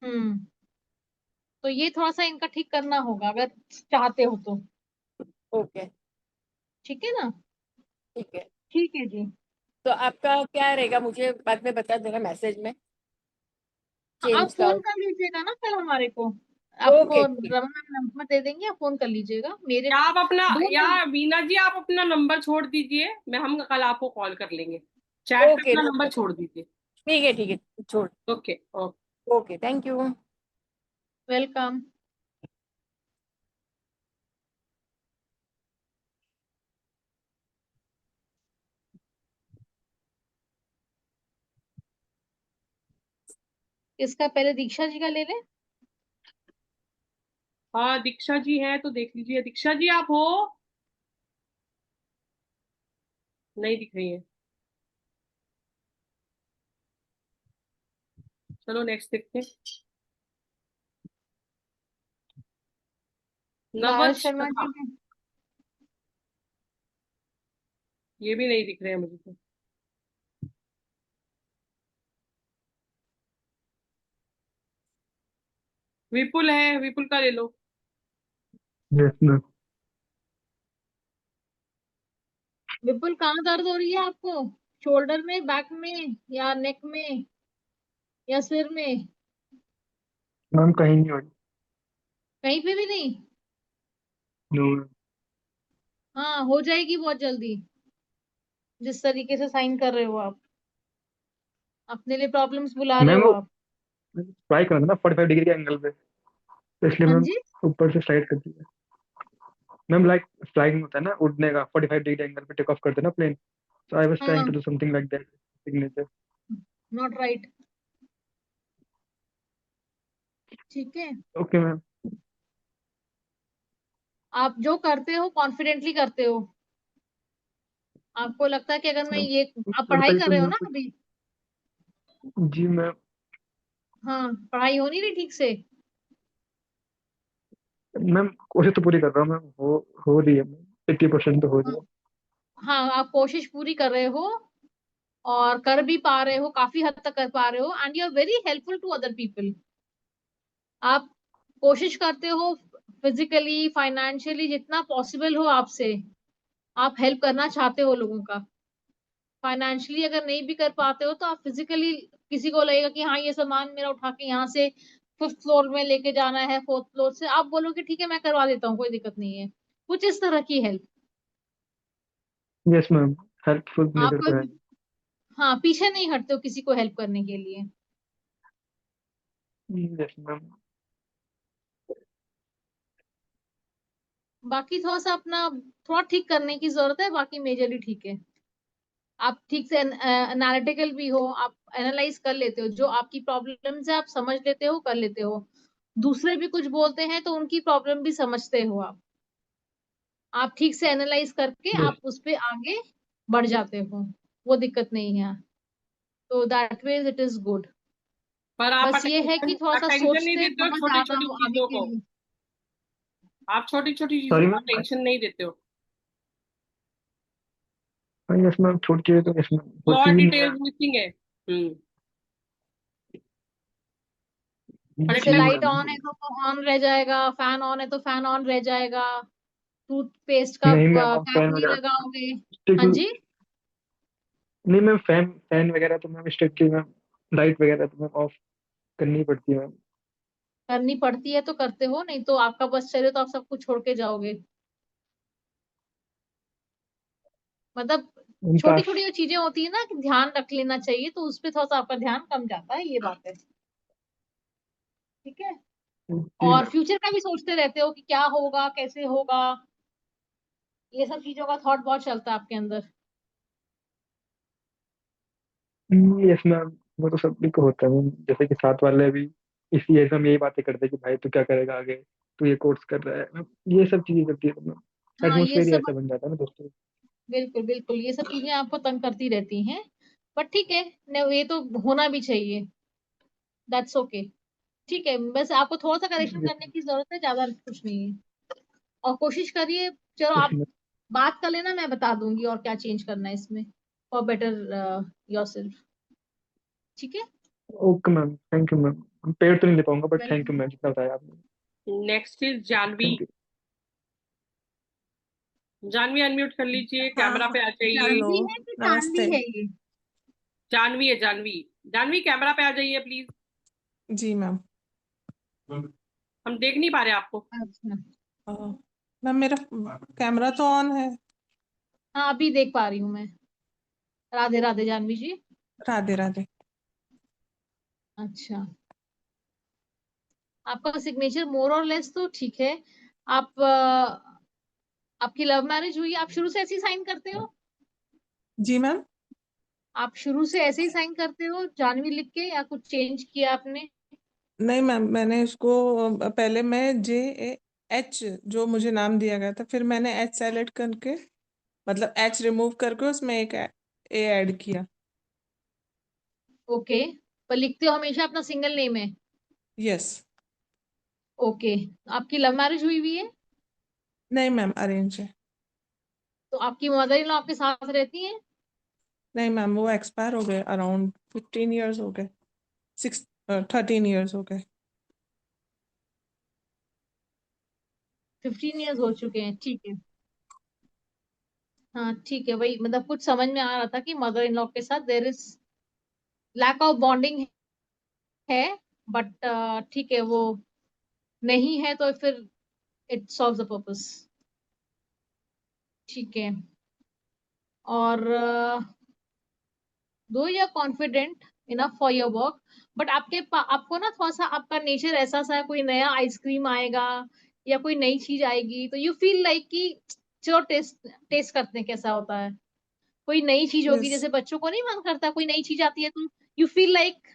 S1: हम्म। तो ये थोड़ा सा इनका ठीक करना होगा अगर चाहते हो तो।
S7: ओके,
S1: ठीक है ना?
S7: ठीक है।
S1: ठीक है जी।
S7: तो आपका क्या रहेगा, मुझे बाद में बता देना मैसेज में
S1: आप
S7: चेंज का।
S1: फोन कर लीजिएगा ना कल हमारे को, आपको
S7: ओके, ठीक।
S1: रमा मैम नंबर दे देंगे, आप फोन कर लीजिएगा मेरे
S3: या आप अपना,
S1: दो
S3: या
S1: नंबर।
S3: वीना जी आप अपना नंबर छोड़ दीजिए, हम कल आपको कॉल कर लेंगे। चैट पे
S7: ओके,
S3: अपना
S7: नो
S3: नंबर
S7: प्रॉब्लम।
S3: छोड़ दीजिए।
S7: ठीक है, ठीक है, छोड़।
S3: Okay okay.
S7: Okay, thank you.
S1: Welcome. इसका पहले दीक्षा जी का ले लें।
S3: हाँ दीक्षा जी है तो देख लीजिए। दीक्षा जी आप हो? नहीं दिख रही है। चलो नेक्स्ट देखते हैं।
S1: भारत
S3: नवज
S1: शर्मा
S3: शर्मा,
S1: जी हैं।
S3: ये भी नहीं दिख रहे हैं मुझे तो। विपुल है, विपुल का ले लो।
S2: Yes, ma'am.
S1: विपुल कहाँ दर्द हो रही है आपको? शोल्डर में, बैक में, या नेक में, या सिर में?
S2: मैम कहीं नहीं हो रही।
S1: कहीं पे भी नहीं?
S2: नो।
S1: हाँ हो जाएगी बहुत जल्दी, जिस तरीके से साइन कर रहे हो आप, अपने लिए प्रॉब्लम्स बुला रहे
S2: मैम
S1: हो
S2: वो
S1: आप।
S2: ट्राई करना था ना 45 डिग्री के एंगल पे, तो इसलिए
S1: हाँ
S2: मैम
S1: जी।
S2: ऊपर से स्लाइड कर दिया। मैम लाइक फ्लाइंग होता है ना, उड़ने का 45 डिग्री एंगल पे टेक ऑफ करते हैं ना plane, so I was trying
S1: हाँ,
S2: to do something like that signature.
S1: Not right. ठीक है,
S2: Okay मैम।
S1: आप जो करते हो कॉन्फिडेंटली करते हो। आपको लगता है कि अगर मैं ये, आप पढ़ाई
S2: कल
S1: कर
S2: तो
S1: रहे हो
S2: मैं
S1: ना
S2: कुछ,
S1: अभी?
S2: जी मैम।
S1: हाँ, पढ़ाई हो नहीं रही ठीक से?
S2: मैम कोशिश तो पूरी कर रहा हूँ मैम, हो रही है मैम, 80% तो हो रही
S1: हाँ,
S2: है।
S1: हाँ, आप कोशिश पूरी कर रहे हो और कर भी पा रहे हो, काफी हद तक कर पा रहे हो, and you are very helpful to other people. आप कोशिश करते हो फिजिकली, फाइनेंशियली, जितना पॉसिबल हो आपसे, आप हेल्प करना चाहते हो लोगों का। फाइनेंशियली अगर नहीं भी कर पाते हो तो आप फिजिकली, किसी को लगेगा कि हाँ ये सामान मेरा उठा के यहाँ से 5th फ्लोर में लेके जाना है, 4th फ्लोर से, आप बोलोगे ठीक है मैं करवा देता हूँ, कोई दिक्कत नहीं है। कुछ इस तरह की हेल्प।
S2: यस मैम, हेल्पफुल
S1: आप
S2: नेचर तो है।
S1: कोई, हाँ, पीछे नहीं हटते हो किसी को हेल्प करने के लिए।
S2: Yes ma'am.
S1: बाकी थोड़ा सा अपना, थोड़ा ठीक करने की जरूरत है, बाकी मेजरली ठीक है। आप ठीक से एनालिटिकल भी हो, आप एनालाइज कर लेते हो, जो आपकी प्रॉब्लम्स है आप समझ लेते हो, कर लेते हो। दूसरे भी कुछ बोलते हैं तो उनकी प्रॉब्लम भी समझते हो आप ठीक से एनालाइज करके
S2: यस।
S1: आप उस पे आगे बढ़ जाते हो, वो दिक्कत नहीं है। तो that way it is good.
S3: पर आप
S1: बस ये है
S3: अटेंशन
S1: कि थोड़ा सा
S3: अटेंशन नहीं
S1: सोचते
S3: देते हो
S1: बहुत
S3: छोटी
S1: ज्यादा
S3: छोटी
S1: हो आगे
S3: चीजों
S1: के
S3: को।
S1: लिए।
S3: आप छोटी छोटी चीजों
S2: सॉरी
S3: को
S2: मैम।
S3: टेंशन नहीं देते हो।
S2: यस मैम, छोड़ के तो यस मैम होती
S3: स्मॉल
S2: ही नहीं है।
S3: डिटेल्स मिसिंग है।
S1: जैसे
S2: जी
S1: लाइट
S2: मैम।
S1: ऑन है तो वो ऑन रह जाएगा, फैन ऑन है तो फैन ऑन रह जाएगा, टूथपेस्ट का
S2: नहीं मैम, आप
S1: कैप
S2: फैन
S1: नहीं
S2: वगैरह
S1: लगाओगे। हाँ
S2: स्टिक,
S1: जी।
S2: नहीं मैम, फैन फैन वगैरह तो मैम स्ट्रिक्टली मैम, लाइट वगैरह तो मैम ऑफ करनी पड़ती है मैम।
S1: करनी पड़ती है तो करते हो, नहीं तो आपका बस चले तो आप सब कुछ छोड़ के जाओगे। मतलब
S2: उनका।
S1: छोटी छोटी जो चीजें होती है ना कि ध्यान रख लेना चाहिए, तो उस पे थोड़ा सा आपका ध्यान कम जाता है, ये बात है। ठीक है।
S2: जी
S1: और
S2: मैम।
S1: फ्यूचर का भी सोचते रहते हो कि क्या होगा, कैसे होगा, ये सब चीजों का थॉट बहुत चलता है आपके अंदर।
S2: यस मैम, वो तो सभी को होता है मैम, जैसे कि साथ वाले भी इसी एज में यही बातें करते हैं कि भाई तू क्या करेगा आगे, तू ये कोर्स कर रहा है मैम, ये सब चीजें करती है तो मैम
S1: हाँ ये
S2: एटमोसफेयर ही
S1: सब,
S2: ऐसा बन जाता है ना दोस्तों।
S1: बिल्कुल बिल्कुल, ये सब चीजें आपको तंग करती रहती हैं। बट ठीक है, ये तो होना भी चाहिए, दैट्स ओके। ठीक है, बस आपको थोड़ा सा करेक्शन
S2: यस
S1: करने की जरूरत है, ज्यादा कुछ नहीं है। और कोशिश करिए, चलो आप
S2: मैम।
S1: बात कर लेना, मैं बता दूंगी और क्या चेंज करना है इसमें फॉर बेटर योरसेल्फ। ठीक है।
S2: Okay ma'am, thank you ma'am. पेड़ तो नहीं ले पाऊंगा but thank you
S1: welcome.
S2: Ma'am, जितना बताया आपने।
S3: Next is Janvi.
S2: Thank you.
S3: Janvi unmute कर लीजिए, कैमरा पे आ जाइए।
S8: हेलो,
S1: जानवी है कि
S8: नमस्ते।
S1: जानवी है ये?
S3: जानवी है, जानवी। जानवी कैमरा पे आ जाइए प्लीज,
S8: जी मैम।
S3: हम देख नहीं पा रहे आपको।
S1: अच्छा,
S8: मैम मेरा कैमरा तो ऑन है।
S1: हाँ अभी देख पा रही हूँ मैं। राधे राधे जानवी जी।
S8: राधे राधे।
S1: अच्छा, आपका सिग्नेचर मोर और लेस तो ठीक है। आप आपकी लव मैरिज हुई, आप शुरू से ऐसे ही साइन करते हो?
S8: जी मैम।
S1: आप शुरू से ऐसे ही साइन करते हो जानवी लिख के, या कुछ चेंज किया आपने?
S8: नहीं मैम, मैंने इसको पहले मैं JAH जो मुझे नाम दिया गया था, फिर मैंने H सेलेक्ट करके मतलब H रिमूव करके उसमें एक A ऐड किया।
S1: ओके, पर लिखते हो हमेशा अपना सिंगल नेम है?
S8: यस।
S1: ओके, आपकी लव मैरिज हुई हुई है?
S8: नहीं मैम, अरेंज है।
S1: तो आपकी मदर इन लॉ आपके साथ रहती हैं?
S8: नहीं मैम, वो एक्सपायर हो गए, अराउंड 15 ईयर्स हो गए, 13 ईयर्स हो गए।
S1: 15 ईयर्स हो चुके हैं, ठीक है। हाँ ठीक है, वही मतलब कुछ समझ में आ रहा था कि मदर इन लॉ के साथ there is lack of bonding है, बट ठीक है, वो नहीं है तो फिर इट सॉल्व द पर्पस। ठीक है। और though you are confident enough for your work, but आपको ना थोड़ा सा आपका नेचर ऐसा सा है, कोई नया आइसक्रीम आएगा या कोई नई चीज आएगी तो यू फील लाइक कि चलो टेस्ट टेस्ट करते हैं कैसा होता है। कोई नई चीज होगी,
S8: यस,
S1: जैसे बच्चों को नहीं मन करता, कोई नई चीज आती है तो you feel like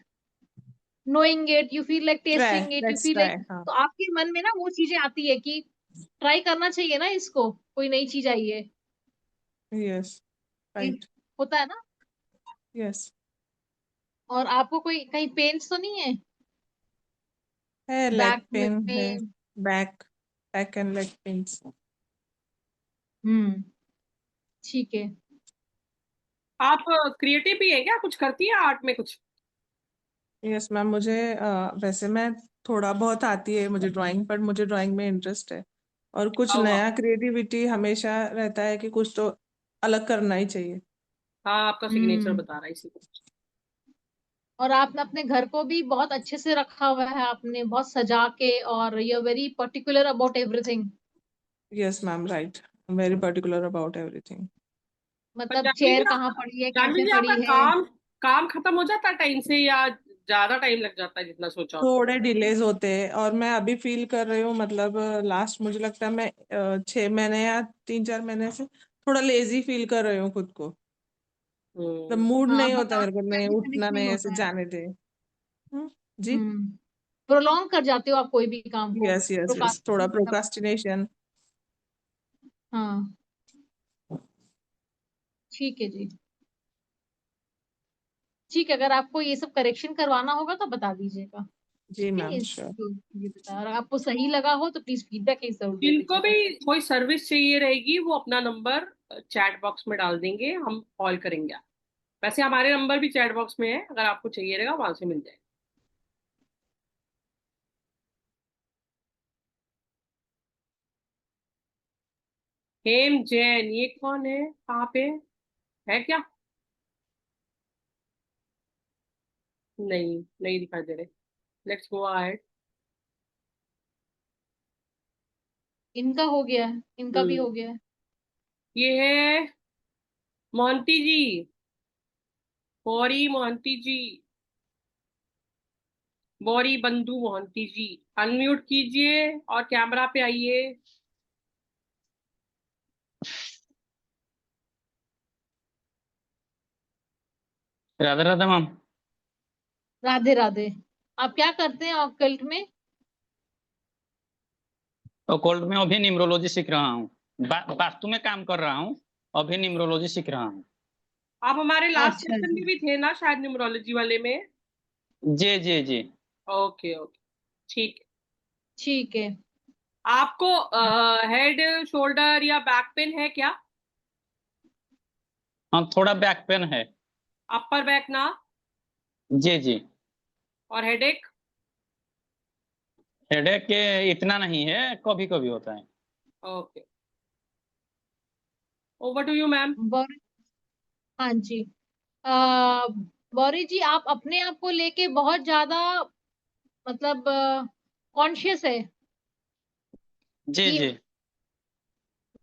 S1: knowing it, you feel like
S8: try,
S1: testing it, you
S8: let's
S1: feel like,
S8: try. हाँ।
S1: तो आपके मन में ना वो चीजें आती है कि ट्राई करना चाहिए ना इसको, कोई नई चीज आई है।
S8: यस,
S1: ये
S8: राइट।
S1: होता है ना?
S8: यस।
S1: और आपको कोई कहीं पेन्स तो नहीं है?
S8: है, लेग
S1: बैक
S8: पेन है।
S1: में?
S8: Back back and leg pains.
S1: Hmm, ठीक है।
S3: आप क्रिएटिव भी है क्या, कुछ करती है आर्ट में कुछ?
S8: यस मैम, मुझे वैसे मैं थोड़ा बहुत आती है मुझे ड्राइंग, पर मुझे ड्राइंग में इंटरेस्ट है, और कुछ
S3: हाँ,
S8: नया क्रिएटिविटी हमेशा रहता है कि कुछ तो अलग करना ही चाहिए।
S3: हाँ आपका सिग्नेचर
S1: हम्म,
S3: बता रहा है इसी को।
S1: और आपने अपने घर को भी बहुत अच्छे से रखा हुआ है, आपने बहुत सजा के, और you are very particular about everything.
S8: Yes ma'am, right. Very particular about everything.
S3: पर
S1: मतलब चेयर कहाँ पड़ी है,
S3: जानवी
S1: कैसे
S3: जी आपका
S1: पड़ी है?
S3: काम काम खत्म हो जाता है टाइम से, या ज्यादा टाइम लग जाता है जितना सोचा होता?
S8: थोड़े डिलेज होते हैं, और मैं अभी फील कर रही हूँ, मतलब लास्ट मुझे लगता है मैं 6 महीने या 3-4 महीने से थोड़ा लेजी फील कर रही हूँ खुद को। मतलब मूड
S1: हाँ,
S8: नहीं होता
S1: बहुत
S8: मेरे को, नहीं
S1: फिनिश
S8: उठना,
S1: फील
S8: नहीं ऐसे
S1: होता है।
S8: जाने दे। जी।
S1: हम्म, प्रोलॉन्ग कर जाते हो आप कोई भी काम को,
S8: यस यस यस, थोड़ा
S1: प्रोक्रास्टिनेशन मतलब।
S8: प्रोक्रास्टिनेशन।
S1: हाँ, ठीक है जी। ठीक है, अगर आपको ये सब करेक्शन करवाना होगा तो बता दीजिएगा।
S8: जी
S1: ठीक है,
S8: मैम, श्योर।
S1: ये बता, और आपको सही लगा हो तो प्लीज फीडबैक जरूर दे
S3: जिनको भी
S1: दीजिएगा।
S3: कोई सर्विस चाहिए रहेगी वो अपना नंबर चैट बॉक्स में डाल देंगे, हम कॉल करेंगे। वैसे हमारे नंबर भी चैट बॉक्स में है, अगर आपको चाहिए रहेगा वहां से मिल जाएगा। हेम जैन, ये कौन है, कहाँ पे है क्या? नहीं, नहीं दिखाई दे रहे। Let's go ahead.
S1: इनका हो गया है, इनका भी
S3: हम्म,
S1: हो गया है।
S3: ये है मोहंती जी, बौरी मोहंती जी, बौरी बंधु मोहंती जी। अनम्यूट कीजिए और कैमरा पे आइए।
S9: राधे राधे मैम।
S1: राधे राधे। आप क्या करते हैं ऑकल्ट में?
S9: ओकल्ट में अभी न्यूमरोलॉजी सीख रहा हूँ। वास्तु में काम कर रहा हूँ, अभी न्यूमरोलॉजी सीख रहा हूँ।
S3: आप हमारे लास्ट
S1: अच्छा
S3: सेशन
S1: जी,
S3: में भी थे ना शायद, न्यूमरोलॉजी वाले में।
S9: जी जी जी।
S3: ओके ओके, ठीक है।
S1: ठीक है।
S3: आपको हेड शोल्डर या बैक पेन है क्या?
S9: हाँ, थोड़ा बैक पेन है।
S3: अपर बैक ना?
S9: जी जी।
S3: और हेडेक?
S9: हेडेक के इतना नहीं है, कभी कभी होता है।
S3: Okay, over to you ma'am.
S1: Gauri, हाँ जी। गौरी जी, आप अपने आप को लेके बहुत ज्यादा मतलब कॉन्शियस है
S9: जी
S1: कि
S9: जी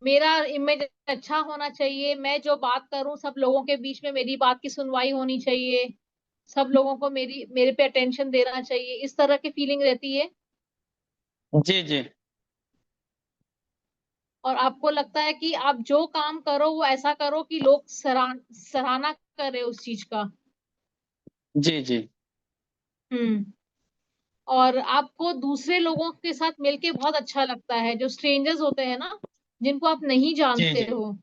S1: मेरा इमेज अच्छा होना चाहिए, मैं जो बात करूं सब लोगों के बीच में मेरी बात की सुनवाई होनी चाहिए, सब लोगों को मेरे पे अटेंशन देना चाहिए, इस तरह की फीलिंग रहती है।
S9: जी जी
S1: और आपको लगता है कि आप जो काम करो वो ऐसा करो कि लोग सराहना करे उस चीज का।
S9: जी जी
S1: हम्म। और आपको दूसरे लोगों के साथ मिलके बहुत अच्छा लगता है, जो स्ट्रेंजर्स होते हैं ना, जिनको आप नहीं
S9: जी
S1: जानते
S9: जी
S1: हो,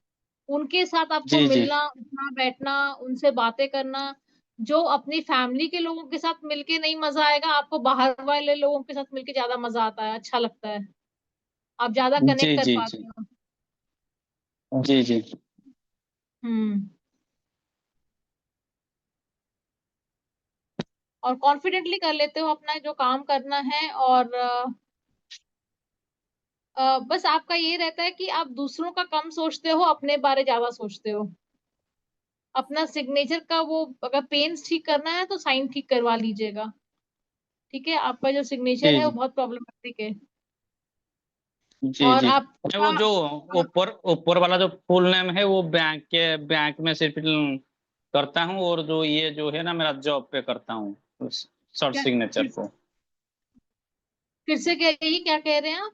S1: उनके साथ आपको
S9: जी जी
S1: मिलना, उठना बैठना, उनसे बातें करना, जो अपनी फैमिली के लोगों के साथ मिलके नहीं मजा आएगा, आपको बाहर वाले लोगों के साथ मिलके ज्यादा मजा आता है, अच्छा लगता है, आप ज्यादा
S9: जी
S1: कनेक्ट कर
S9: जी
S1: पाते हो।
S9: जी जी
S1: हम्म। और कॉन्फिडेंटली कर लेते हो अपना जो काम करना है। और बस आपका ये रहता है कि आप दूसरों का कम सोचते हो, अपने बारे ज्यादा सोचते हो। अपना सिग्नेचर का वो अगर पेन्स ठीक करना है तो साइन ठीक करवा लीजिएगा, ठीक है? आपका जो सिग्नेचर
S9: जी
S1: है वो
S9: जी
S1: बहुत प्रॉब्लमेटिक है।
S9: जी
S1: और
S9: जी
S1: आपका
S9: वो जो ऊपर ऊपर वाला जो फुल नेम है वो बैंक में सिर्फ करता हूँ, और जो ये जो है ना मेरा जॉब पे करता हूँ शॉर्ट
S1: क्या,
S9: सिग्नेचर को।
S1: फिर से कह रही, क्या कह रहे हैं आप?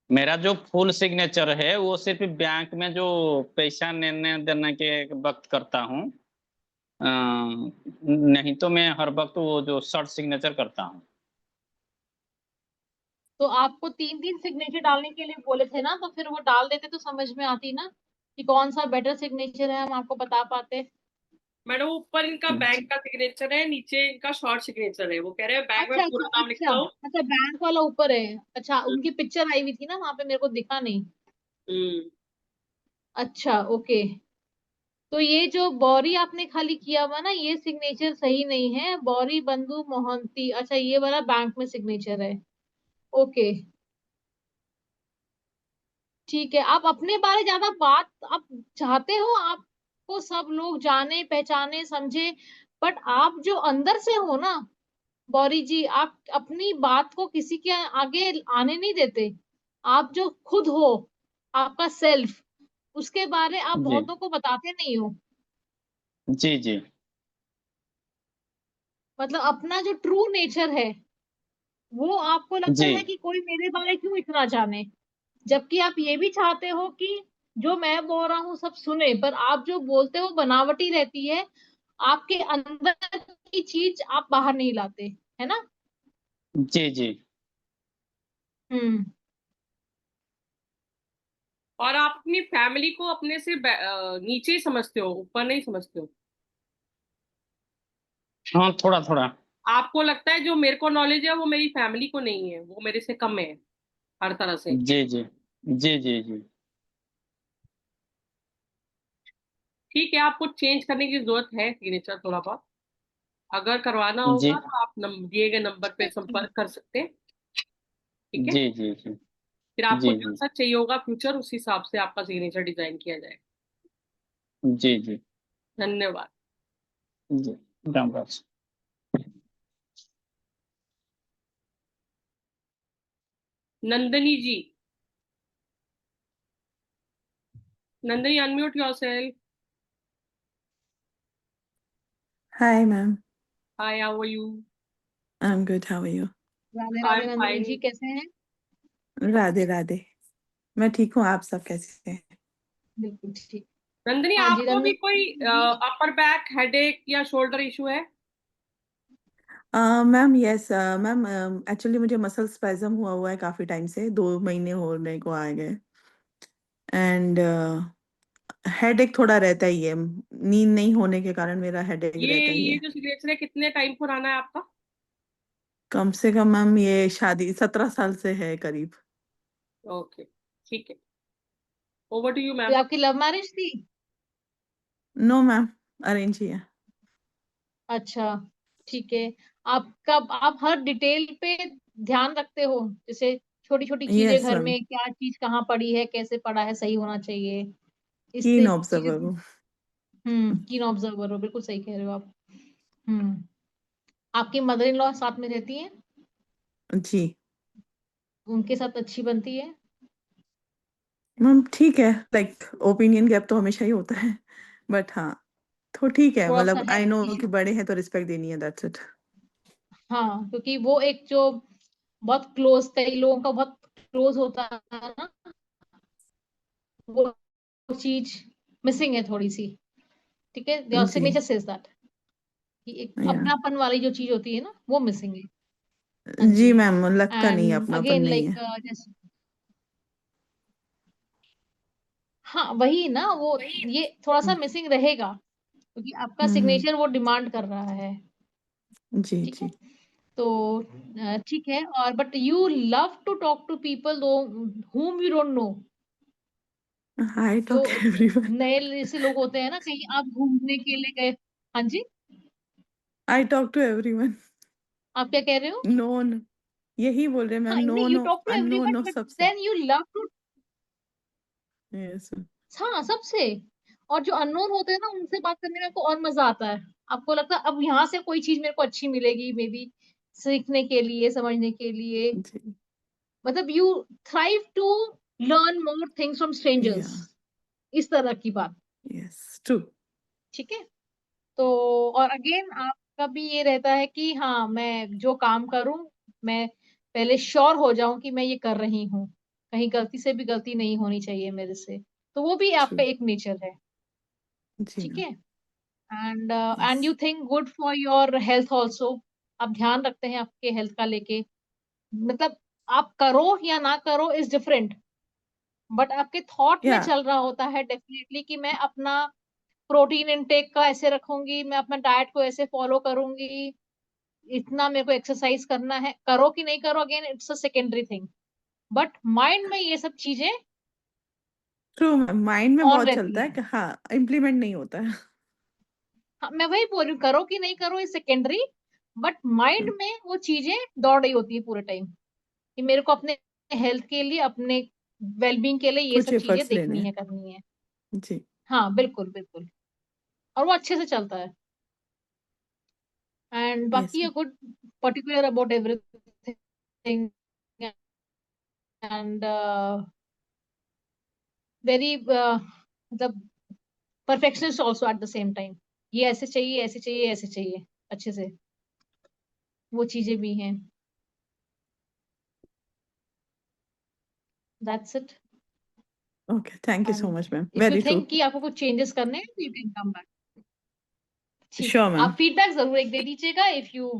S9: मेरा जो फुल सिग्नेचर है वो सिर्फ बैंक में जो पैसा लेने देने के वक्त करता हूँ। नहीं तो मैं हर वक्त वो जो शॉर्ट सिग्नेचर करता हूँ।
S1: तो आपको 3 3 सिग्नेचर डालने के लिए बोले थे ना, तो फिर वो डाल देते तो समझ में आती ना कि कौन सा बेटर सिग्नेचर है, हम आपको बता पाते।
S3: मैडम ऊपर इनका बैंक का सिग्नेचर है, नीचे इनका शॉर्ट सिग्नेचर है, वो कह रहे हैं बैंक में
S1: अच्छा
S3: पूरा
S1: अच्छा
S3: नाम
S1: अच्छा।
S3: लिखता हूँ।
S1: अच्छा, बैंक वाला ऊपर है। अच्छा, उनकी पिक्चर आई हुई थी ना वहां पे, मेरे को दिखा नहीं।
S3: हम्म।
S1: अच्छा, ओके। तो ये जो बौरी आपने खाली किया हुआ ना, ये सिग्नेचर सही नहीं है, बौरी बंधु मोहंती। अच्छा, ये वाला बैंक में सिग्नेचर है। ओके, ठीक है। आप अपने बारे ज्यादा बात आप चाहते हो, आपको सब लोग जाने पहचाने समझे, बट आप जो अंदर से हो ना बौरी जी, आप अपनी बात को किसी के आगे आने नहीं देते। आप जो खुद हो, आपका सेल्फ, उसके बारे आप
S9: जी
S1: बहुतों को बताते नहीं हो।
S9: जी जी
S1: मतलब अपना जो ट्रू नेचर है, वो आपको लगता
S9: जी
S1: है कि कोई मेरे बारे क्यों इतना जाने, जबकि आप ये भी चाहते हो कि जो मैं बोल रहा हूँ सब सुने, पर आप जो बोलते हो बनावटी रहती है, आपके अंदर की चीज आप बाहर नहीं लाते, है ना?
S9: जी जी
S1: हम्म।
S3: और आप अपनी फैमिली को अपने से नीचे ही समझते हो, ऊपर नहीं समझते हो।
S9: हाँ, थोड़ा थोड़ा।
S3: आपको लगता है जो मेरे को नॉलेज है वो मेरी फैमिली को नहीं है, वो मेरे से कम है हर तरह से।
S9: जी जी जी जी जी
S3: ठीक है, आपको चेंज करने की जरूरत है सिग्नेचर थोड़ा बहुत। अगर करवाना
S9: जी
S3: होगा तो आप दिए गए नंबर पे संपर्क कर सकते हैं। ठीक है,
S9: जी जी जी
S3: फिर आपको
S9: जी जी
S3: जैसा चाहिए होगा फ्यूचर, उस हिसाब से आपका सिग्नेचर डिजाइन किया जाएगा।
S9: जी जी
S3: धन्यवाद।
S9: जी Ram Ram.
S3: Nandini ji, Nandini unmute yourself.
S10: Hi, ma'am.
S3: Hi, how are you?
S10: I'm good. How are you?
S1: Radhe
S3: I
S1: Radhe
S3: am
S1: Nandini
S3: fine.
S1: जी, कैसे हैं?
S10: राधे राधे। मैं ठीक हूँ, आप सब कैसे हैं?
S1: बिल्कुल ठीक।
S3: नंदनी,
S1: हाँ जी
S3: आपको भी कोई
S1: नंदिनी जी।
S3: अपर बैक हेडेक या शोल्डर इशू है?
S10: मैम यस मैम, एक्चुअली मुझे मसल स्पैज्म हुआ है काफी टाइम से, 2 महीने होने को आ गए। एंड हेडेक थोड़ा रहता ही है, नींद नहीं होने के कारण मेरा हेडेक रहता ही
S3: ये
S10: है।
S3: जो सिग्नेचर है कितने टाइम पुराना है आपका?
S10: कम से कम मैम ये शादी 17 साल से है करीब।
S3: ओके, ठीक है, ओवर टू यू
S1: ये
S3: मैम।
S1: आपकी लव मैरिज थी?
S10: नो मैम, अरेंज ही है।
S1: अच्छा, ठीक है। आप हर डिटेल पे ध्यान रखते हो, जैसे छोटी छोटी चीजें
S10: यस
S1: घर
S10: मैम,
S1: में, क्या चीज कहाँ पड़ी है, कैसे पड़ा है, सही होना चाहिए, इस
S10: कीन
S1: चीजें।
S10: ऑब्जर्वर हूँ।
S1: कीन ऑब्जर्वर हो, बिल्कुल सही कह रहे हो आप। आपकी मदर इन लॉ साथ में रहती हैं?
S10: जी
S1: उनके साथ अच्छी बनती है?
S10: मैम, ठीक है, लाइक ओपिनियन गैप तो हमेशा ही होता है, बट हाँ, तो ठीक है,
S1: थोड़ा सा
S10: मतलब
S1: है
S10: आई नो
S1: इशू।
S10: कि बड़े हैं तो रिस्पेक्ट देनी है, दैट्स इट।
S1: हाँ, क्योंकि वो एक जो बहुत क्लोज, कई लोगों का बहुत क्लोज होता है ना, वो चीज मिसिंग है थोड़ी सी। ठीक है, योर
S10: जी
S1: सिग्नेचर सेज दैट, कि एक
S10: या
S1: अपनापन वाली जो चीज होती है ना, वो मिसिंग है। हाँ
S10: जी
S1: जी।
S10: मैम, लगता नहीं है,
S1: एंड
S10: अपनापन
S1: अगेन
S10: नहीं
S1: लाइक
S10: है।
S1: जैसे, हाँ वही ना, वो ये थोड़ा सा
S10: हम्म,
S1: मिसिंग रहेगा, क्योंकि आपका
S10: हम्म,
S1: सिग्नेचर वो डिमांड कर रहा है।
S10: जी
S1: ठीक है,
S10: जी,
S1: तो ठीक है। और but you love to talk to people though whom you don't know,
S10: I
S1: जो
S10: टॉक एवरीवन,
S1: नए जैसे लोग होते हैं ना, कहीं आप घूमने के लिए गए। हाँ जी,
S10: आई टॉक टू एवरीवन,
S1: आप क्या कह रहे हो?
S10: नोन, यही बोल रहे हैं मैम,
S1: हाँ नहीं,
S10: नोन
S1: यू
S10: हो,
S1: टॉक टू
S10: अननोन
S1: एवरीवन
S10: हो,
S1: बट
S10: सबसे।
S1: Then you love to,
S10: yes
S1: हाँ सबसे। और जो अननोन होते हैं ना, उनसे बात करने में आपको और मजा आता है। आपको लगता है अब यहाँ से कोई चीज मेरे को अच्छी मिलेगी, मे बी सीखने के लिए, समझने के लिए।
S10: जी,
S1: मतलब you thrive to learn more things from
S10: या
S1: स्ट्रेंजर्स, इस तरह की बात।
S10: यस ट्रू,
S1: ठीक है, तो और अगेन आपका भी ये रहता है कि हाँ, मैं जो काम करूं, मैं पहले श्योर हो जाऊं कि मैं ये कर रही हूँ, कहीं गलती से भी गलती नहीं होनी चाहिए मेरे से। तो वो भी
S10: ट्रू,
S1: आपका एक नेचर है।
S10: जी
S1: ठीक
S10: मैम,
S1: है, and
S10: yes,
S1: and you think good for your health also. आप ध्यान रखते हैं आपके हेल्थ का लेके, मतलब आप करो या ना करो इज डिफरेंट, बट आपके थॉट में
S10: या
S1: चल रहा होता है डेफिनेटली कि मैं अपना प्रोटीन इनटेक का ऐसे रखूंगी, मैं अपना डाइट को ऐसे फॉलो करूंगी, इतना मेरे को एक्सरसाइज करना है। करो कि नहीं करो, again it's a secondary thing, but mind में ये सब चीजें
S10: ट्रू मैम, माइंड में
S1: ऑन
S10: बहुत
S1: रहती
S10: चलता है
S1: हैं।
S10: कि हाँ, इम्प्लीमेंट नहीं होता है।
S1: हाँ, मैं वही बोल रही हूँ, करो कि नहीं करो इज सेकेंडरी, बट माइंड में वो चीजें दौड़ रही होती है पूरे टाइम, कि मेरे को अपने हेल्थ के लिए, अपने वेलबींग के लिए ये
S10: कुछ
S1: सब चीजें
S10: एफर्ट्स लेने
S1: देखनी
S10: हैं,
S1: है, करनी है।
S10: जी,
S1: हाँ बिल्कुल बिल्कुल, और वो अच्छे से चलता है। एंड
S10: यस
S1: बाकी ये
S10: ma'am,
S1: good particular about everything, and very मतलब perfectionist also at the same time. ये ऐसे चाहिए, ऐसे चाहिए, ऐसे चाहिए, अच्छे से, वो चीजें भी हैं। That's it.
S10: Okay, thank you so
S1: and
S10: much ma'am,
S1: if you
S10: very true,
S1: think कि आपको कुछ चेंजेस करने हैं, यू कैन कम बैक। ठीक
S10: श्योर
S1: है,
S10: मैम,
S1: आप फीडबैक जरूर एक दे दीजिएगा इफ यू।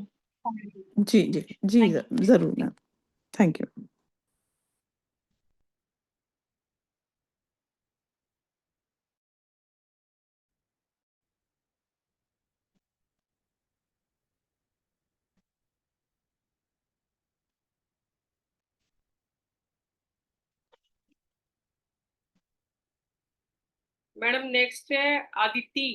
S10: जी जी जी,
S1: थैंक यू।
S10: जरूर ma'am, thank you.
S3: Madam next है आदिति।